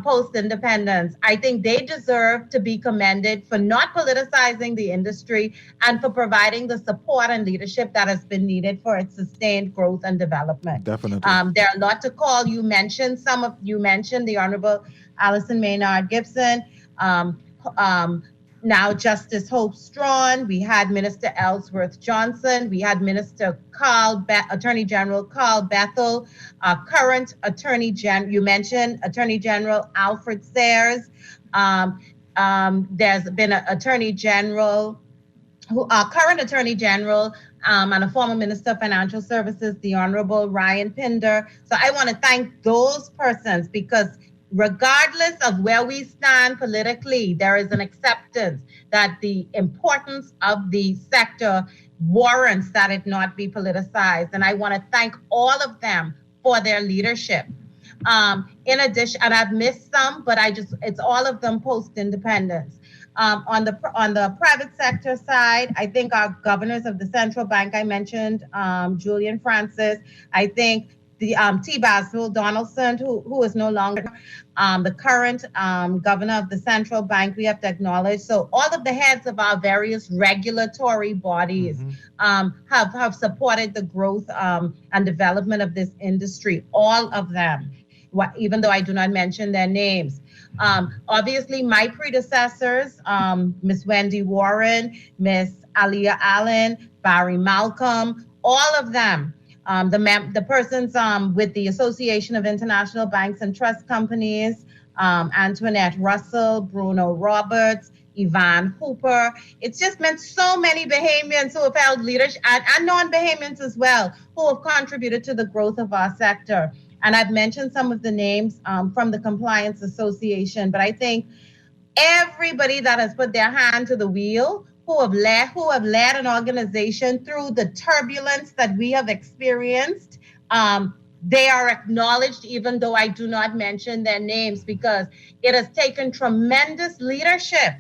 post-independence, I think they deserve to be commended for not politicizing the industry and for providing the support and leadership that has been needed for its sustained growth and development. Definitely. There are a lot to call. You mentioned the Honorable Alison Maynard Gibson, now Justice Hope Strawn. We had Minister Ellsworth Johnson. We had Attorney General Carl Bethel, current Attorney General. You mentioned Attorney General Alfred Sayers. There's been an Attorney General, current Attorney General, and a former Minister of Financial Services, the Honorable Ryan Pinder. So I want to thank those persons because regardless of where we stand politically, there is an acceptance that the importance of the sector warrants that it not be politicized. And I want to thank all of them for their leadership. In addition, and I've missed some, but it's all of them post-independence. On the private sector side, I think our governors of the central bank, I mentioned Julian Francis. I think the T. Basil Donaldson, who is no longer the current governor of the central bank, we have to acknowledge. So all of the heads of our various regulatory bodies have supported the growth and development of this industry, all of them, even though I do not mention their names. Obviously, my predecessors, Miss Wendy Warren, Miss Aliyah Allen, Barry Malcolm, all of them, the persons with the Association of International Banks and Trust Companies, Antoinette Russell, Bruno Roberts, Yvonne Hooper. It's just meant so many Bahamians who have held leadership and non-Bahamians as well, who have contributed to the growth of our sector. And I've mentioned some of the names from the Compliance Association, but I think everybody that has put their hand to the wheel, who have led an organization through the turbulence that we have experienced, they are acknowledged, even though I do not mention their names, because it has taken tremendous leadership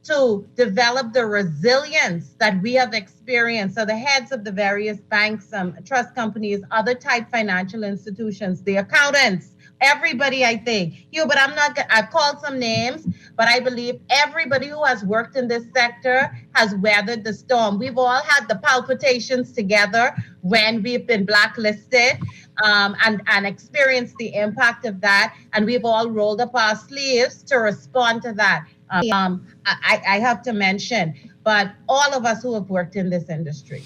to develop the resilience that we have experienced. So the heads of the various banks, trust companies, other type financial institutions, the accountants, everybody, I think. Hubert, I've called some names, but I believe everybody who has worked in this sector has weathered the storm. We've all had the palpitations together when we've been blacklisted and experienced the impact of that. And we've all rolled up our sleeves to respond to that. I have to mention, but all of us who have worked in this industry.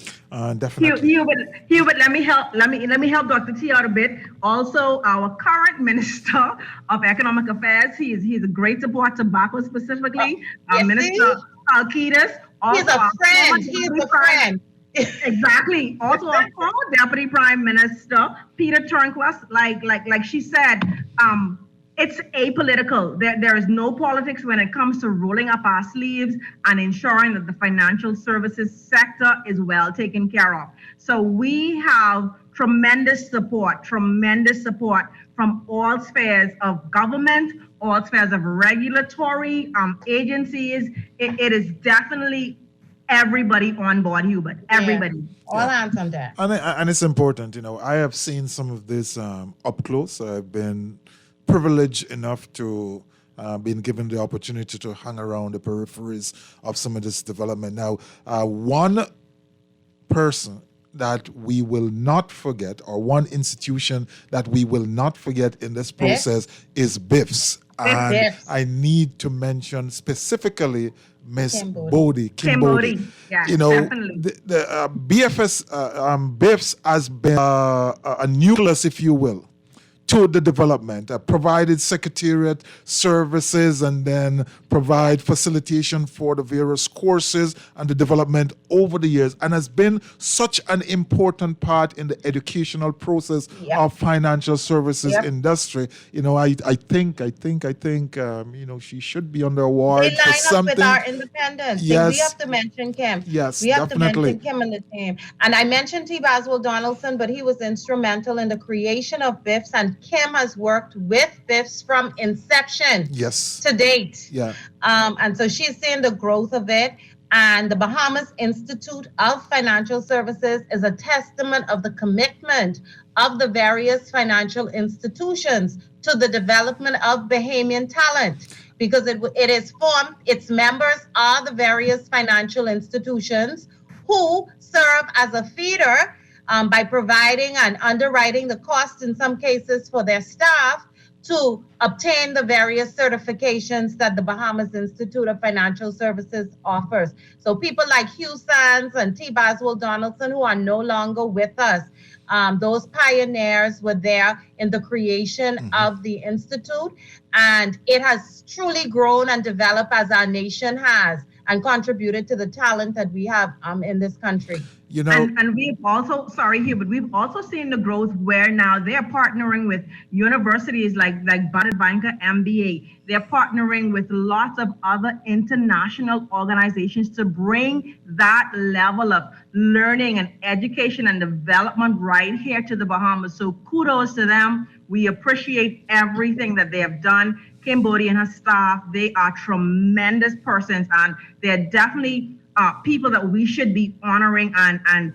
Definitely. Hubert, let me help Dr. T out a bit. Also, our current Minister of Economic Affairs, he's a great supporter, tobacco specifically. Alcides. He's a friend. He's a friend. Exactly. Also, our former Deputy Prime Minister, Peter Turnquist, like she said, it's apolitical. There is no politics when it comes to rolling up our sleeves and ensuring that the financial services sector is well taken care of. So we have tremendous support from all spheres of government, all spheres of regulatory agencies. It is definitely everybody on board, Hubert. Everybody. All hands on deck. And it's important, I have seen some of this up close. I've been privileged enough to been given the opportunity to hang around the peripheries of some of this development. Now, one person that we will not forget, or one institution that we will not forget in this process is BIFS. And I need to mention specifically Miss Bodie. Kim Bodie. Yeah, definitely. The BIFS has been a nucleus, if you will, to the development, provided secretariat services and then provide facilitation for the various courses and the development over the years, and has been such an important part in the educational process of financial services industry. I think she should be on the award they line for something. Up with our independence. Yes. We have to mention Kim. Yes, we have definitely. to mention Kim and the team. And I mentioned T. Baswell Donaldson, but he was instrumental in the creation of BIFS, and Kim has worked with BIFS from inception to date. Yeah. And so she's seeing the growth of it. And the Bahamas Institute of Financial Services is a testament of the commitment of the various financial institutions to the development of Bahamian talent, because it is formed, its members are the various financial institutions who serve as a feeder by providing and underwriting the cost in some cases for their staff to obtain the various certifications that the Bahamas Institute of Financial Services offers. So people like Hugh Sands and T. Baswell Donaldson, who are no longer with us, those pioneers were there in the creation of the Institute, and it has truly grown and developed as our nation has, and contributed to the talent that we have in this country. And we've also, sorry, Hubert, we've also seen the growth where now they're partnering with universities like Bandit Banker MBA. They're partnering with lots of other international organizations to bring that level of learning and education and development right here to the Bahamas. So kudos to them. We appreciate everything that they have done. Kim Bodie and her staff, they are tremendous persons, and they're definitely people that we should be honoring and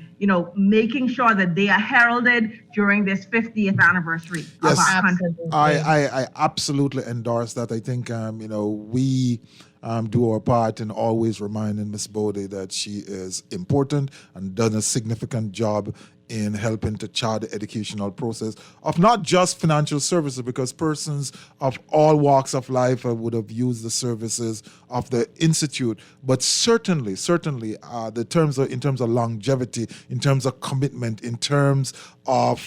making sure that they are heralded during this 50th anniversary of our country. I absolutely endorse that. I think we do our part in always reminding Miss Bodie that she is important and done a significant job in helping to chart the educational process of not just financial services, because persons of all walks of life would have used the services of the Institute, but certainly, in terms of longevity, in terms of commitment, in terms of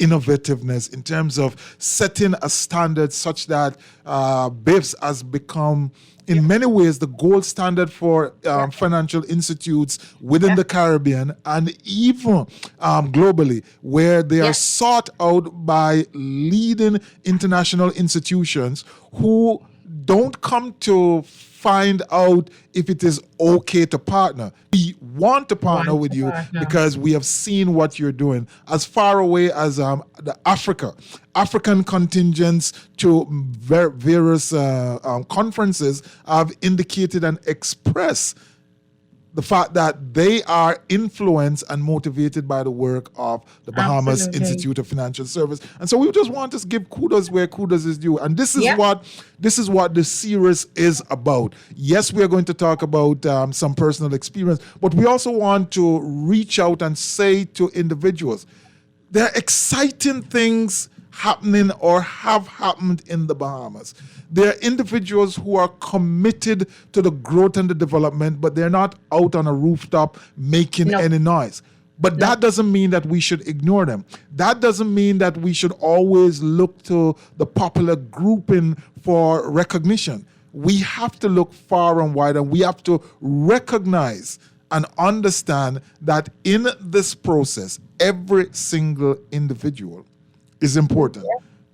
innovativeness, in terms of setting a standard such that BIFS has become, in many ways, the gold standard for financial institutes within the Caribbean and even globally, where they are sought out by leading international institutions who don't come to find out if it is okay to partner. We want to partner with you because we have seen what you're doing. As far away as the African contingents to various conferences have indicated and expressed the fact that they are influenced and motivated by the work of the Bahamas Institute of Financial Service. And so we just want to give kudos where kudos is due. And this is what the series is about. Yes, we are going to talk about some personal experience, but we also want to reach out and say to individuals, there are exciting things happening or have happened in the Bahamas. There are individuals who are committed to the growth and the development, but they're not out on a rooftop making any noise. But that doesn't mean that we should ignore them. That doesn't mean that we should always look to the popular grouping for recognition. we have to look far and wide, and we have to recognize and understand that in this process, every single individual is important.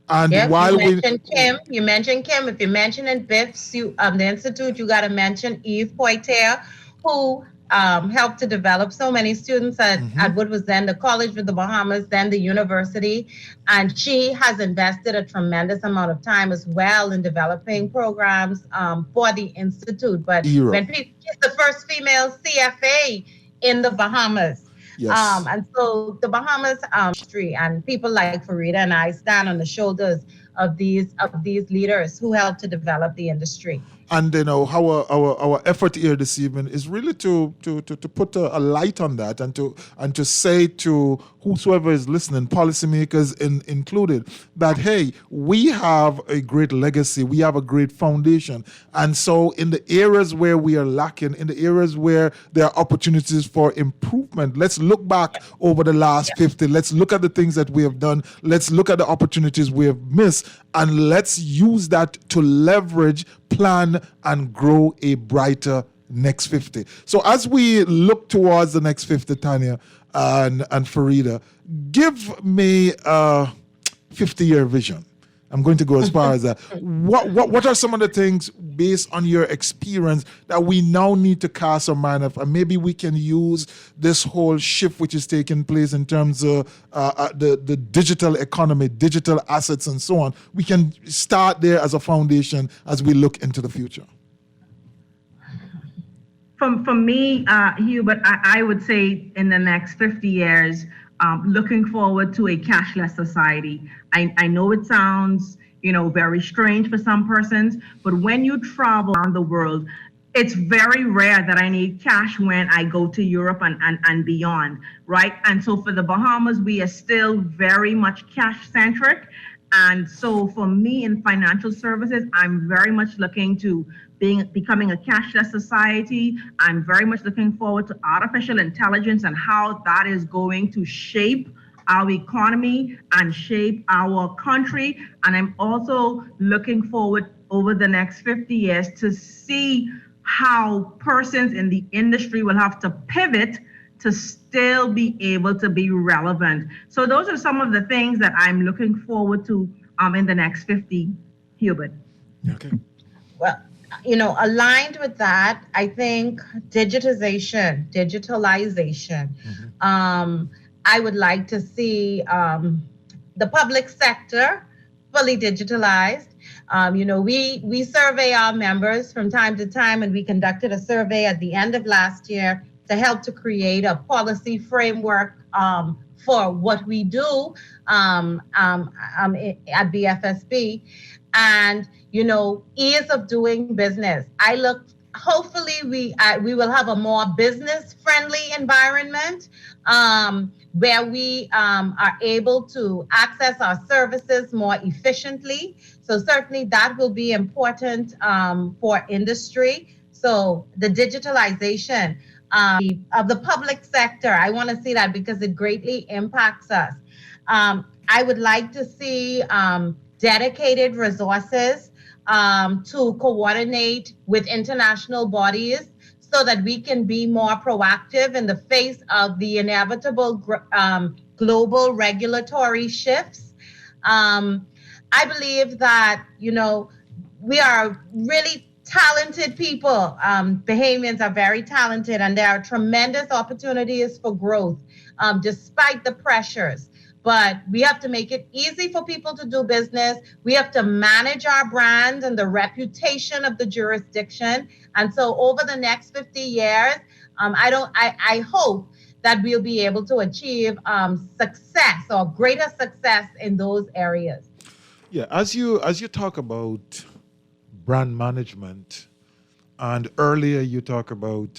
And Yes, while you mentioned Kim. If you're mentioning BIFs, the institute, you got to mention Eve Poitier, who helped to develop so many students at what was then the College of the Bahamas, then the university, and she has invested a tremendous amount of time as well in developing programs for the institute. But when she's the first female CFA in the Bahamas. Yes. And so the Bahamas history and people like Farida and I stand on the shoulders of these leaders who helped to develop the industry. And our effort here this evening is really to put a light on that, and to say to whosoever is listening, policymakers included, that hey, we have a great legacy, we have a great foundation, and so in the areas where we are lacking, in the areas where there are opportunities for improvement, let's look back over the last 50. Let's look at the things that we have done. Let's look at the opportunities we have missed, and let's use that to leverage, plan, and grow a brighter next 50. So as we look towards the next 50, Tanya and Farida, give me a 50-year vision. I'm going to go as far as that. What are some of the things based on your experience that we now need to cast our mind of, and maybe we can use this whole shift which is taking place in terms of the digital economy, digital assets, and so on. We can start there as a foundation as we look into the future. For me, Hubert, I would say in the next 50 years, looking forward to a cashless society. I know it sounds, very strange for some persons, but when you travel around the world, it's very rare that I need cash when I go to Europe and beyond, right? And so for the Bahamas, we are still very much cash centric. And so for me in financial services, I'm very much looking to becoming a cashless society. I'm very much looking forward to artificial intelligence and how that is going to shape our economy and shape our country. And I'm also looking forward over the next 50 years to see how persons in the industry will have to pivot to still be able to be relevant. So those are some of the things that I'm looking forward to in the next 50, Hubert. Okay. Well, aligned with that, I think digitalization. I would like to see the public sector fully digitalized. We survey our members from time to time, and we conducted a survey at the end of last year to help to create a policy framework for what we do at BFSB. And ease of doing business. Hopefully we will have a more business friendly environment where we are able to access our services more efficiently. So certainly that will be important for industry. So the digitalization of the public sector, I want to see that because it greatly impacts us. I would like to see dedicated resources to coordinate with international bodies so that we can be more proactive in the face of the inevitable global regulatory shifts. I believe that, we are really talented people. Bahamians are very talented, and there are tremendous opportunities for growth despite the pressures. But we have to make it easy for people to do business. We have to manage our brand and the reputation of the jurisdiction. And so over the next 50 years, I hope that we'll be able to achieve success or greater success in those areas. Yeah, as you talk about brand management, and earlier you talk about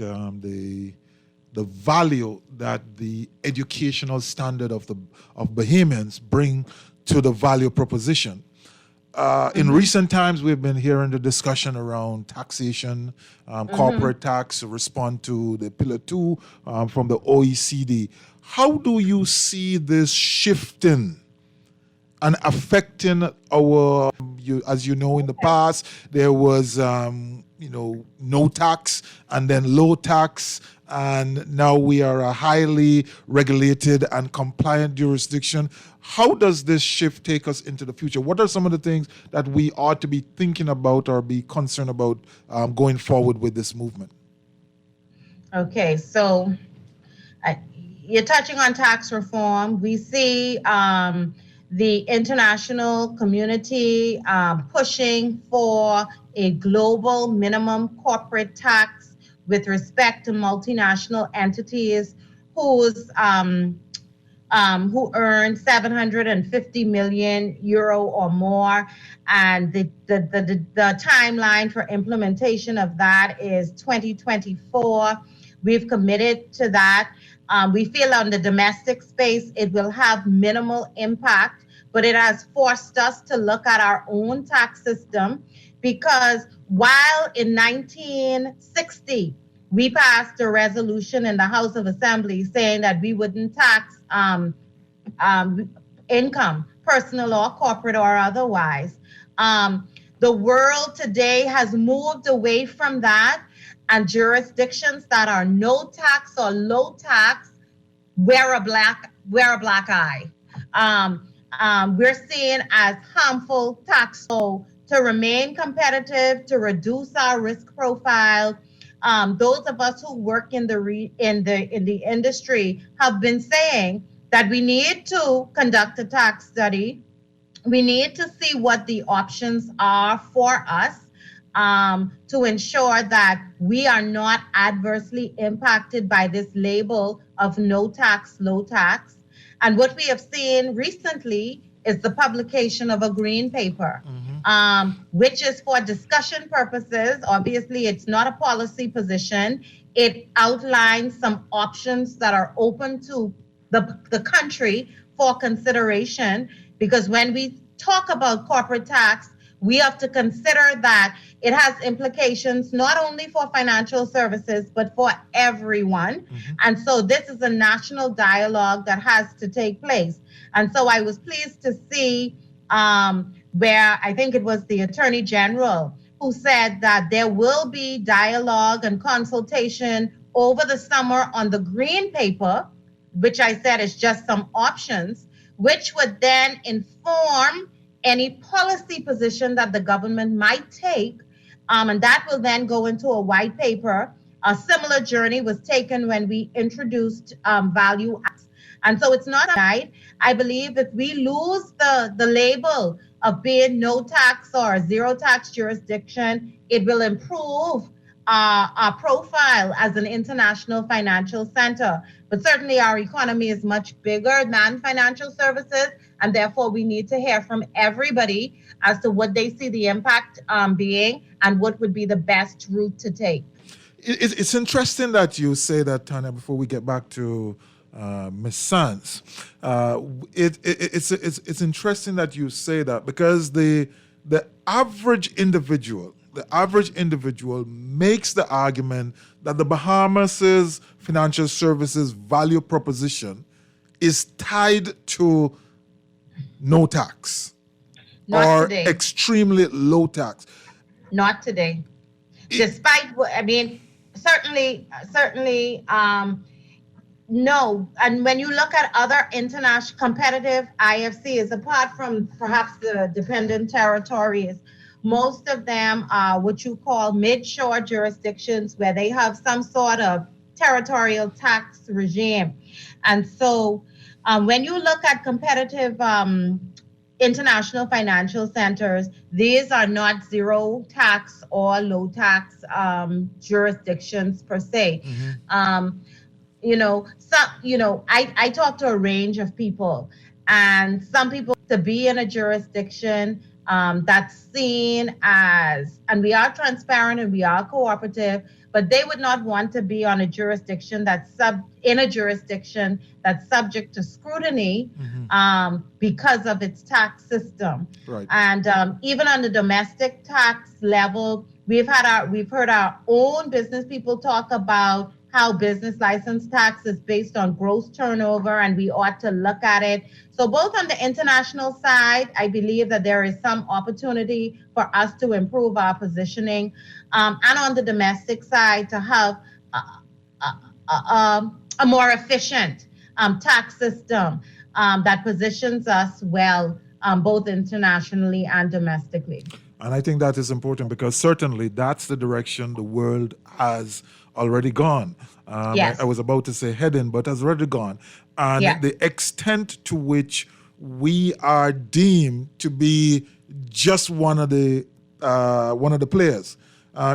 the value that the educational standard of Bahamians bring to the value proposition. In recent times, we've been hearing the discussion around taxation, corporate tax, respond to the Pillar 2 from the OECD. How do you see this shifting and affecting our as you know, in the past there was no tax and then low tax, and now we are a highly regulated and compliant jurisdiction. How does this shift take us into the future? What are some of the things that we ought to be thinking about or be concerned about going forward with this movement? Okay, so you're touching on tax reform. We see the international community pushing for a global minimum corporate tax with respect to multinational entities who earn 750 million euro or more, and the timeline for implementation of that is 2024. We've committed to that. We feel on the domestic space it will have minimal impact, but it has forced us to look at our own tax system, because while in 1960 we passed a resolution in the House of Assembly saying that we wouldn't tax income, personal or corporate or otherwise, the world today has moved away from that, and jurisdictions that are no tax or low tax wear a black eye. We're seen as harmful tax. So to remain competitive, to reduce our risk profile, those of us who work in the industry have been saying that we need to conduct a tax study. We need to see what the options are for us to ensure that we are not adversely impacted by this label of no tax, low tax. And what we have seen recently is the publication of a green paper, which is for discussion purposes. Obviously, it's not a policy position. It outlines some options that are open to the country for consideration, because when we talk about corporate tax, we have to consider that it has implications not only for financial services, but for everyone. And so this is a national dialogue that has to take place. And so I was pleased to see where I think it was the Attorney General who said that there will be dialogue and consultation over the summer on the green paper, which I said is just some options, which would then inform any policy position that the government might take, and that will then go into a white paper. A similar journey was taken when we introduced value acts. And so it's not a night. I believe if we lose the label of being no tax or zero tax jurisdiction, it will improve our profile as an international financial center. But certainly our economy is much bigger than financial services, and therefore we need to hear from everybody as to what they see the impact being and what would be the best route to take. It's interesting that you say that, Tanya, before we get back to Ms. Sands. It's interesting that you say that, because the average individual makes the argument that the Bahamas' financial services value proposition is tied to no tax or today. Extremely low tax. Not today. Despite what, I mean, certainly, no. And when you look at other international competitive IFCs, apart from perhaps the dependent territories, most of them are what you call mid-shore jurisdictions where they have some sort of territorial tax regime. And so when you look at competitive international financial centers, these are not zero tax or low tax jurisdictions per se. I talk to a range of people, and some people to be in a jurisdiction that's seen as, and we are transparent and we are cooperative, but they would not want to be on a jurisdiction that's subject to scrutiny because of its tax system. Right. And even on the domestic tax level, we've heard our own business people talk about how business license tax is based on gross turnover, and we ought to look at it. So both on the international side, I believe that there is some opportunity for us to improve our positioning, and on the domestic side to have a more efficient tax system that positions us well, both internationally and domestically. And I think that is important because certainly that's the direction the world has already gone. Yes. I was about to say heading, but has already gone. And Yes. the extent to which we are deemed to be just one of the players.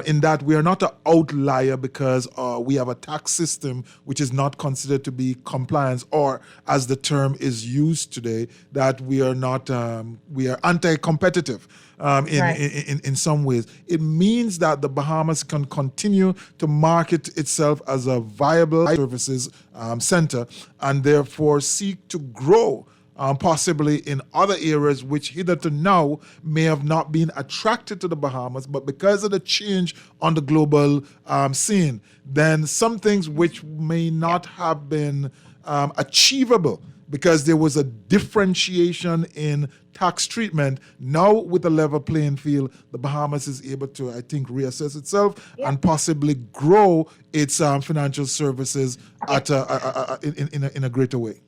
In that we are not an outlier because we have a tax system which is not considered to be compliance, or as the term is used today, that we are not we are anti-competitive in some ways. It means that the Bahamas can continue to market itself as a viable services center and therefore seek to grow. Possibly in other areas which hitherto now may have not been attracted to the Bahamas, but because of the change on the global scene, then some things which may not have been achievable because there was a differentiation in tax treatment. Now, with a level playing field, the Bahamas is able to, I think, reassess itself and possibly grow its financial services at in a greater way.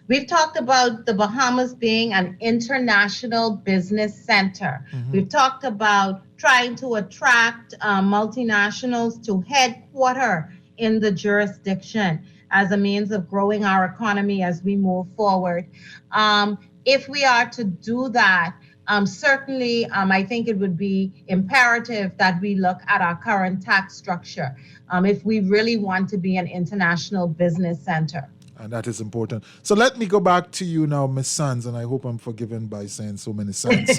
We've talked about the Bahamas being an international business center. Mm-hmm. We've talked about trying to attract multinationals to headquarter in the jurisdiction as a means of growing our economy as we move forward. If we are to do that, certainly I think it would be imperative that we look at our current tax structure if we really want to be an international business center. And that is important. So let me go back to you now, Ms. Sands, and I hope I'm forgiven by saying so many Sands.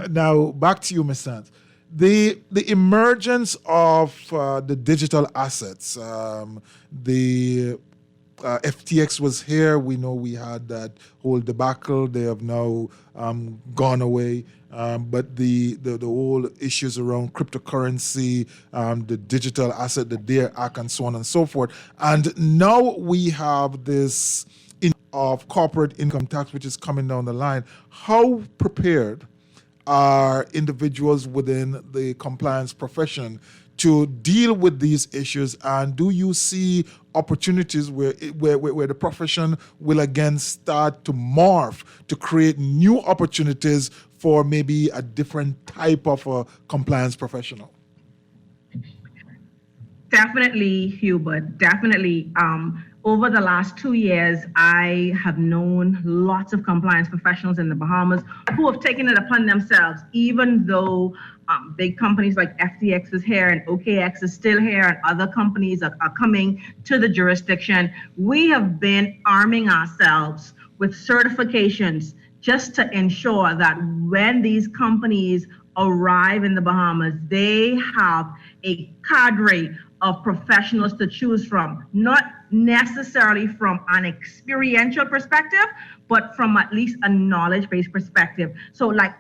Now, back to you, Ms. Sands. The emergence of the digital assets, the FTX was here. We know we had that whole debacle. They have now gone away. But the whole issues around cryptocurrency, the digital asset, the DARE Act, and so on and so forth. And now we have this of corporate income tax, which is coming down the line. How prepared are individuals within the compliance profession to deal with these issues, and do you see opportunities where the profession will again start to morph to create new opportunities for maybe a different type of a compliance professional? Definitely, Hubert, definitely. Over the last 2 years, I have known lots of compliance professionals in the Bahamas who have taken it upon themselves, even though big companies like FTX is here and OKX is still here and other companies are coming to the jurisdiction. We have been arming ourselves with certifications just to ensure that when these companies arrive in the Bahamas, they have a cadre of professionals to choose from, not necessarily from an experiential perspective, but from at least a knowledge-based perspective. So like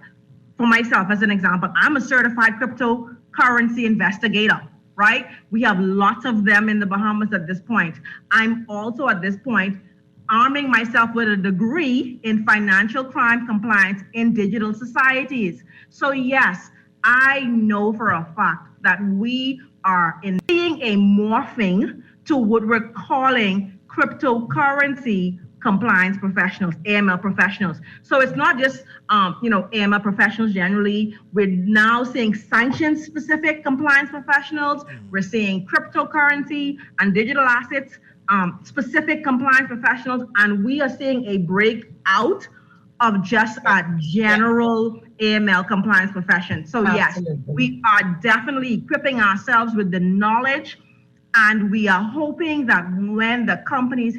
for myself, as an example, I'm a certified cryptocurrency investigator, right? We have lots of them in the Bahamas at this point. I'm also at this point arming myself with a degree in financial crime compliance in digital societies. So yes, I know for a fact that we are seeing a morphing to what we're calling cryptocurrency compliance professionals, AML professionals. So it's not just, AML professionals generally. We're now seeing sanctions-specific compliance professionals. We're seeing cryptocurrency and digital assets specific compliance professionals, and we are seeing a breakout of just a general AML compliance profession. So yes, we are definitely equipping ourselves with the knowledge, and we are hoping that when the companies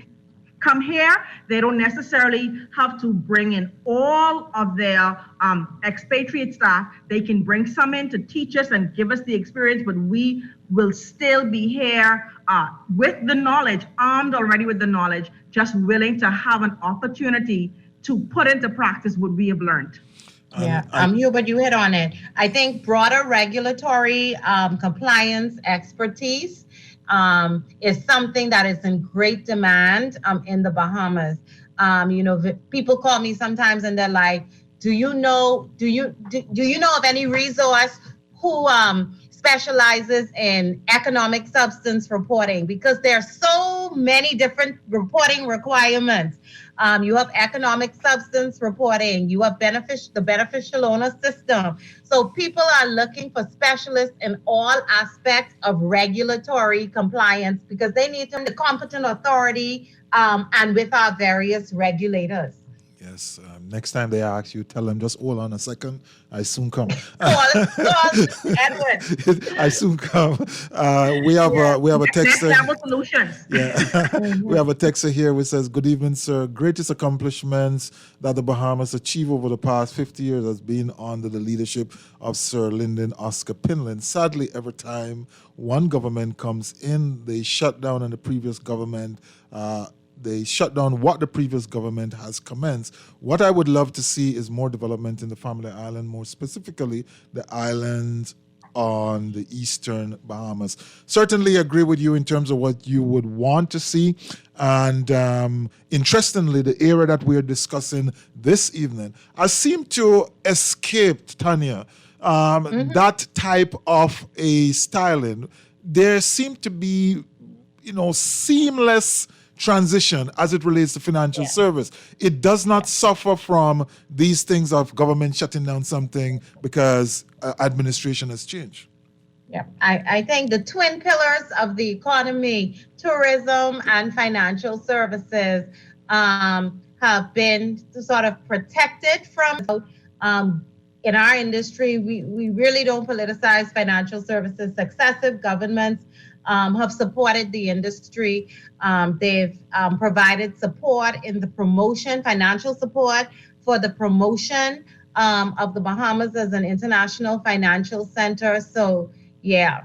come here, they don't necessarily have to bring in all of their expatriate staff. They can bring some in to teach us and give us the experience, but we will still be here with the knowledge, armed already with the knowledge, just willing to have an opportunity to put into practice what we have learned. Hubert, you hit on it. I think broader regulatory compliance expertise is something that is in great demand in the Bahamas. People call me sometimes and they're like, do you know of any resource who specializes in economic substance reporting? Because there are so many different reporting requirements. You have economic substance reporting, you have the beneficial owner system. So people are looking for specialists in all aspects of regulatory compliance because they need the competent authority and with our various regulators. Yes. Next time they ask you, tell them just hold on a second. I soon come. Edward. I soon come. We have a texter. Next level solutions. Yeah. We have a texter here which says, "Good evening, sir. Greatest accomplishments that the Bahamas achieved over the past 50 years has been under the leadership of Sir Lyndon Oscar Pinland. Sadly, every time one government comes in, they shut down on the previous government. They shut down what the previous government has commenced. What I would love to see is more development in the Family Island, more specifically the islands on the eastern Bahamas." Certainly agree with you in terms of what you would want to see. And interestingly, the area that we're discussing this evening has seemed to escape, Tanya, that type of a styling. There seem to be, seamless transition as it relates to financial service. It does not suffer from these things of government shutting down something because administration has changed. Yeah, I think the twin pillars of the economy, tourism and financial services, have been sort of protected from. In our industry, we really don't politicize financial services. Successive governments have supported the industry. They've provided support in the promotion, financial support for the promotion of the Bahamas as an international financial center. So, yeah,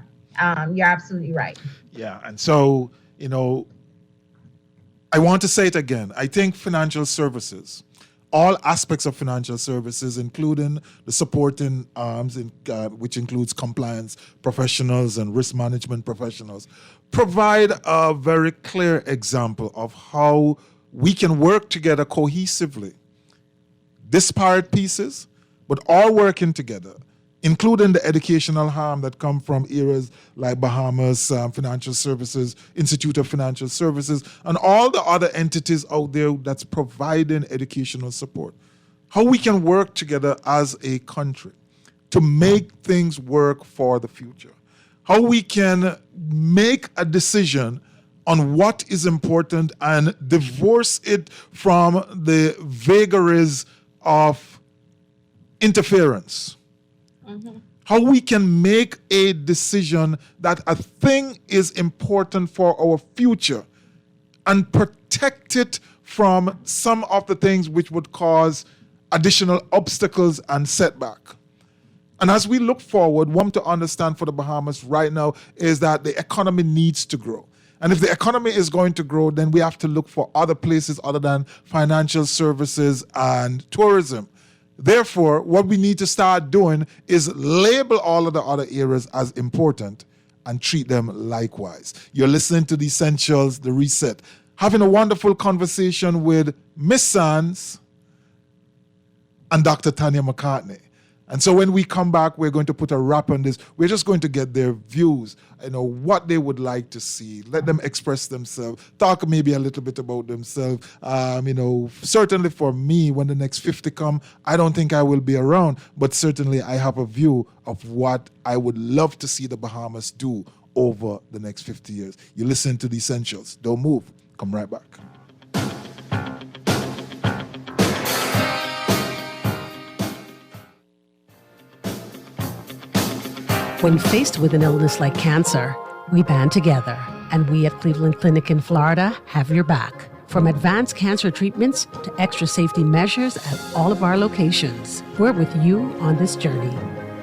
you're absolutely right. Yeah, and so, I want to say it again. I think financial services, all aspects of financial services, including the supporting arms, which includes compliance professionals and risk management professionals, provide a very clear example of how we can work together cohesively. Disparate pieces, but all working together, including the educational harm that come from areas like Bahamas Financial Services, Institute of Financial Services, and all the other entities out there that's providing educational support. How we can work together as a country to make things work for the future. How we can make a decision on what is important and divorce it from the vagaries of interference. Mm-hmm. How we can make a decision that a thing is important for our future and protect it from some of the things which would cause additional obstacles and setback. And as we look forward, one to understand for the Bahamas right now is that the economy needs to grow. And if the economy is going to grow, then we have to look for other places other than financial services and tourism. Therefore, what we need to start doing is label all of the other areas as important and treat them likewise. You're listening to The Essentials, The Reset, having a wonderful conversation with Miss Sands and Dr. Tanya McCartney. And so when we come back, we're going to put a wrap on this. We're just going to get their views, what they would like to see. Let them express themselves, talk maybe a little bit about themselves. Certainly for me, when the next 50 come, I don't think I will be around, but certainly I have a view of what I would love to see the Bahamas do over the next 50 years. You listen to The Essentials. Don't move. Come right back. When faced with an illness like cancer, we band together, and we at Cleveland Clinic in Florida have your back. From advanced cancer treatments to extra safety measures at all of our locations, we're with you on this journey.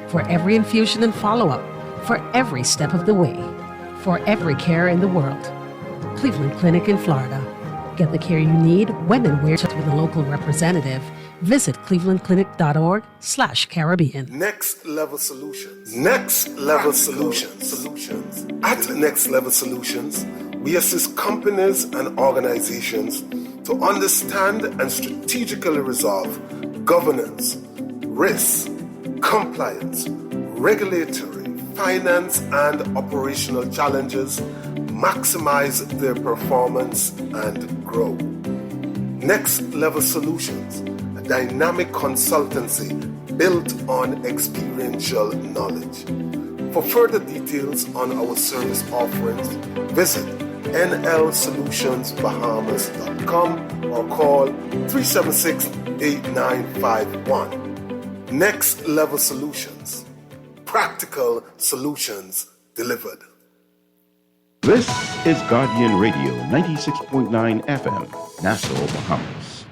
For every infusion and follow-up, for every step of the way, for every care in the world. Cleveland Clinic in Florida. Get the care you need when and where with a local representative. Visit clevelandclinic.org/Caribbean. Next Level Solutions. Next Level Solutions. At Next Level Solutions, we assist companies and organizations to understand and strategically resolve governance, risk, compliance, regulatory, finance, and operational challenges, maximize their performance, and grow. Next Level Solutions, a dynamic consultancy built on experiential knowledge. For further details on our service offerings, visit nlsolutionsbahamas.com or call 376-8951. Next Level Solutions. Practical solutions delivered. This is Guardian Radio 96.9 FM, Nassau, Bahamas.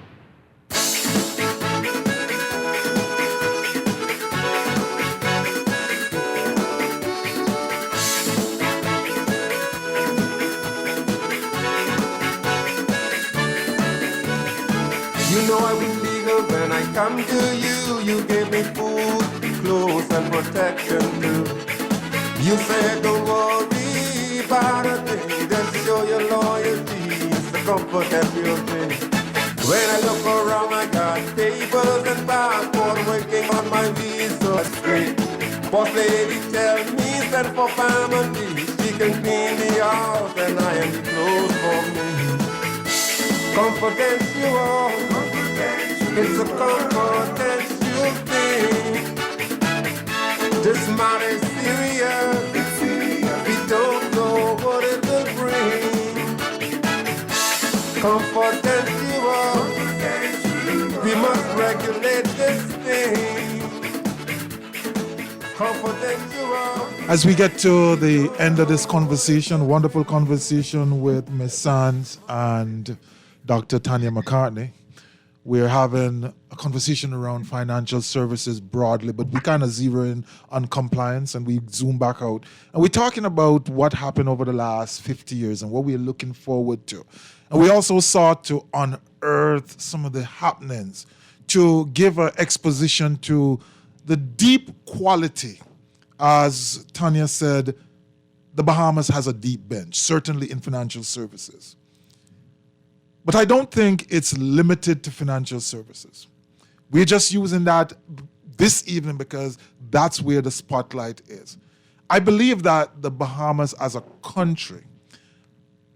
You know I was legal when I come to you. You gave me food, clothes, and protection too. You said don't worry about a thing, just show your loyalty. It's the comfort that you'll bring. When I look around, I got papers and passport waiting on my visa screen. Boss lady tell me send for family. She can clean the house and I am the clothes for me. Confidential, it's a confidential thing. This matter is serious, we don't know what it will bring. Confidential, we must regulate this thing. Confidential. As we get to the end of this conversation, wonderful conversation with Ms. Sands and Dr. Tanya McCartney, we're having a conversation around financial services broadly, but we kind of zero in on compliance and we zoom back out. And we're talking about what happened over the last 50 years and what we're looking forward to. And we also sought to unearth some of the happenings, to give an exposition to the deep quality. As Tanya said, the Bahamas has a deep bench, certainly in financial services. But I don't think it's limited to financial services. We're just using that this evening because that's where the spotlight is. I believe that the Bahamas as a country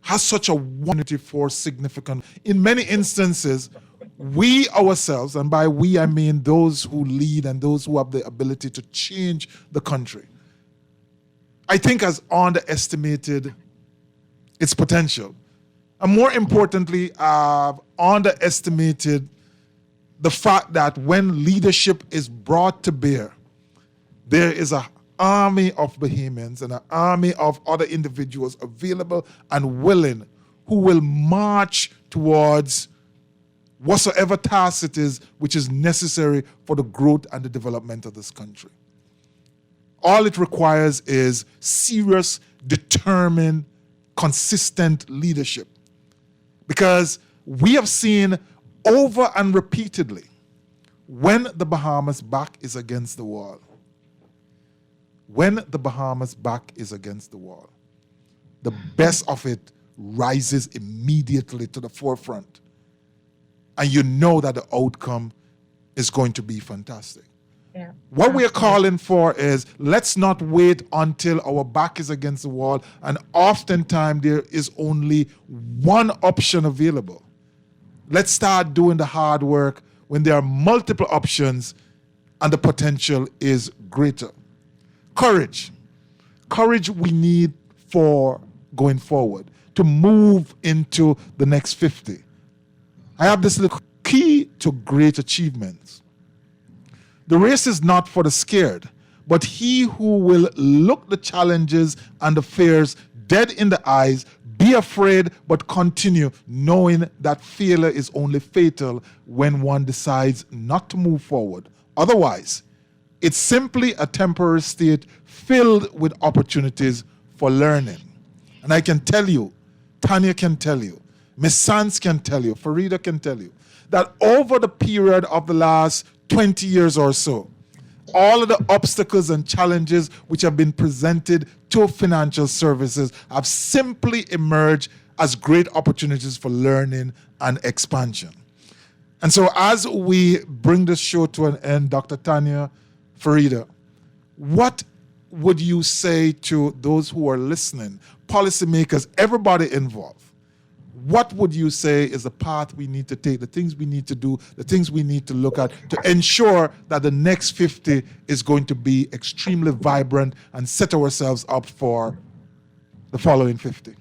has such a opportunity for significant, in many instances, we ourselves, and by we I mean those who lead and those who have the ability to change the country, I think has underestimated its potential. And more importantly, I've underestimated the fact that when leadership is brought to bear, there is an army of Bahamians and an army of other individuals available and willing who will march towards whatsoever task it is which is necessary for the growth and the development of this country. All it requires is serious, determined, consistent leadership. Because we have seen over and repeatedly when the Bahamas' back is against the wall, the best of it rises immediately to the forefront. And you know that the outcome is going to be fantastic. Yeah. What we are calling for is let's not wait until our back is against the wall, and oftentimes there is only one option available. Let's start doing the hard work when there are multiple options and the potential is greater. Courage we need for going forward, to move into the next 50. I have this little key to great achievements. The race is not for the scared, but he who will look the challenges and the fears dead in the eyes, be afraid, but continue, knowing that failure is only fatal when one decides not to move forward. Otherwise, it's simply a temporary state filled with opportunities for learning. And I can tell you, Tanya can tell you, Miss Sands can tell you, Farida can tell you, that over the period of the last 20 years or so, all of the obstacles and challenges which have been presented to financial services have simply emerged as great opportunities for learning and expansion. And so as we bring this show to an end, Dr. Tanya Farida, what would you say to those who are listening, policymakers, everybody involved? What would you say is the path we need to take, the things we need to do, the things we need to look at to ensure that the next 50 is going to be extremely vibrant and set ourselves up for the following 50?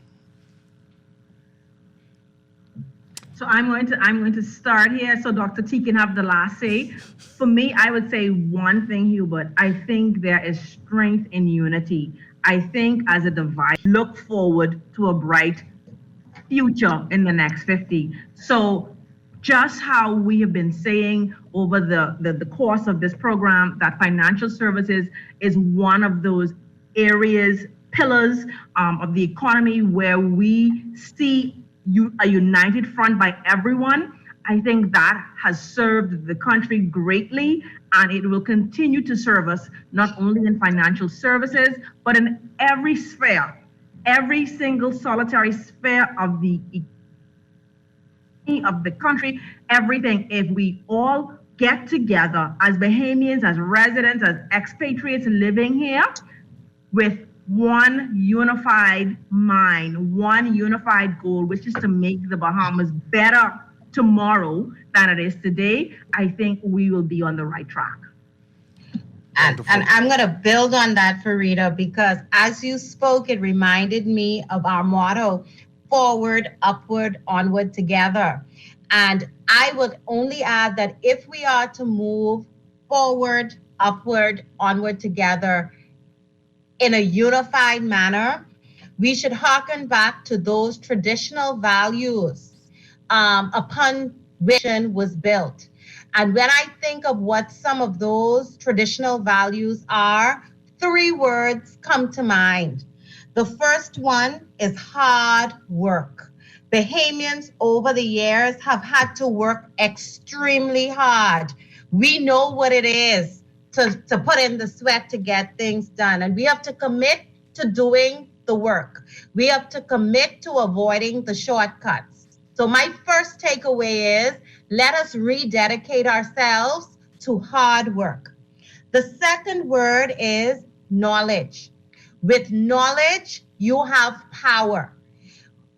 So I'm going to start here so Dr. T can have the last say. For me, I would say one thing, Hubert. I think there is strength in unity. I think as a divide, look forward to a bright future in the next 50. So just how we have been saying over the course of this program that financial services is one of those areas, pillars of the economy where we see a united front by everyone. I think that has served the country greatly, and it will continue to serve us not only in financial services, but in every sphere, every single solitary sphere of the country, everything. If we all get together as Bahamians, as residents, as expatriates living here with one unified mind, one unified goal, which is to make the Bahamas better tomorrow than it is today, I think we will be on the right track. And I'm going to build on that, Farida, because as you spoke, it reminded me of our motto, forward, upward, onward, together. And I would only add that if we are to move forward, upward, onward, together in a unified manner, we should hearken back to those traditional values upon which it was built. And when I think of what some of those traditional values are, 3 words come to mind. The first one is hard work. Bahamians over the years have had to work extremely hard. We know what it is to put in the sweat to get things done. And we have to commit to doing the work. We have to commit to avoiding the shortcuts. So my first takeaway is, let us rededicate ourselves to hard work. The second word is knowledge. With knowledge, you have power.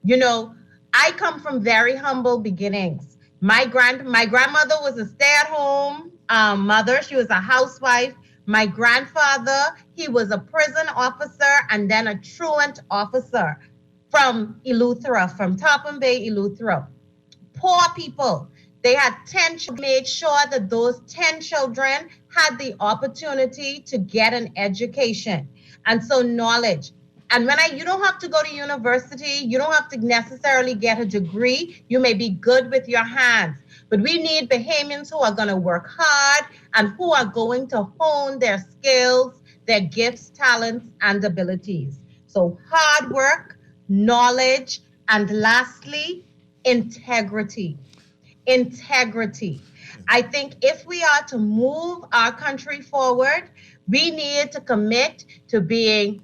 You know, I come from very humble beginnings. My grandmother was a stay-at-home mother. She was a housewife. My grandfather, he was a prison officer and then a truant officer from Eleuthera, from Topham Bay, Eleuthera. Poor people. They had 10 children, made sure that those 10 children had the opportunity to get an education. And so knowledge. And you don't have to go to university, you don't have to necessarily get a degree. You may be good with your hands. But we need Bahamians who are going to work hard and who are going to hone their skills, their gifts, talents, and abilities. So hard work, knowledge, and lastly, integrity. Integrity. I think if we are to move our country forward, we need to commit to being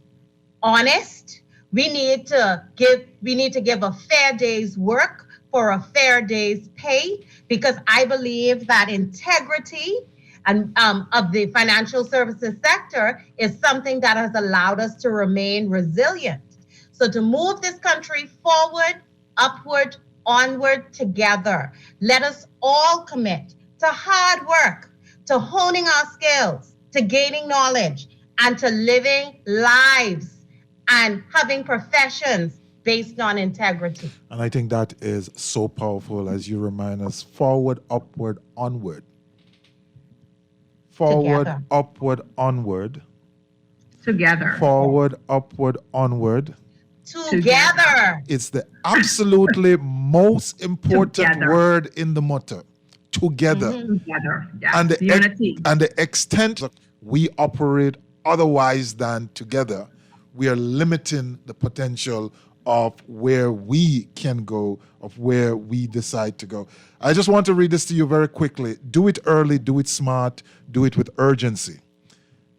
honest. We need to give a fair day's work for a fair day's pay, because I believe that integrity and of the financial services sector is something that has allowed us to remain resilient. So to move this country forward, upward, onward, together, let us all commit to hard work, to honing our skills, to gaining knowledge, and to living lives and having professions based on integrity. And I think that is so powerful as you remind us, forward, upward, onward. Forward, Together. upward, onward. Together. Forward, upward, onward. Together. It's the absolutely most important Together. word in the motto. Together. Together. Yeah. And Unity. the extent we operate otherwise than together, we are limiting the potential of where we can go, of where we decide to go. I just want to read this to you very quickly. Do it early, do it smart, do it with urgency.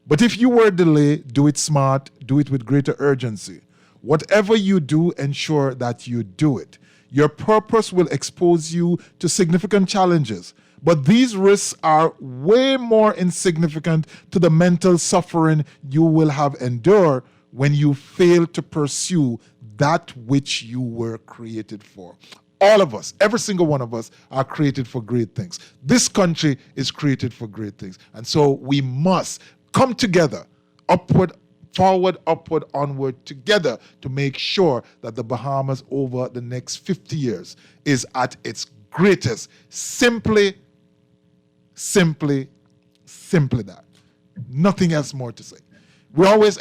But if you were delayed, do it smart, do it with greater urgency. Whatever you do, ensure that you do it. Your purpose will expose you to significant challenges, but these risks are way more insignificant to the mental suffering you will have endured when you fail to pursue that which you were created for. All of us, every single one of us, are created for great things. This country is created for great things. And so we must come together, upward, forward, upward, onward, together to make sure that the Bahamas over the next 50 years is at its greatest. Simply that. Nothing else more to say. We always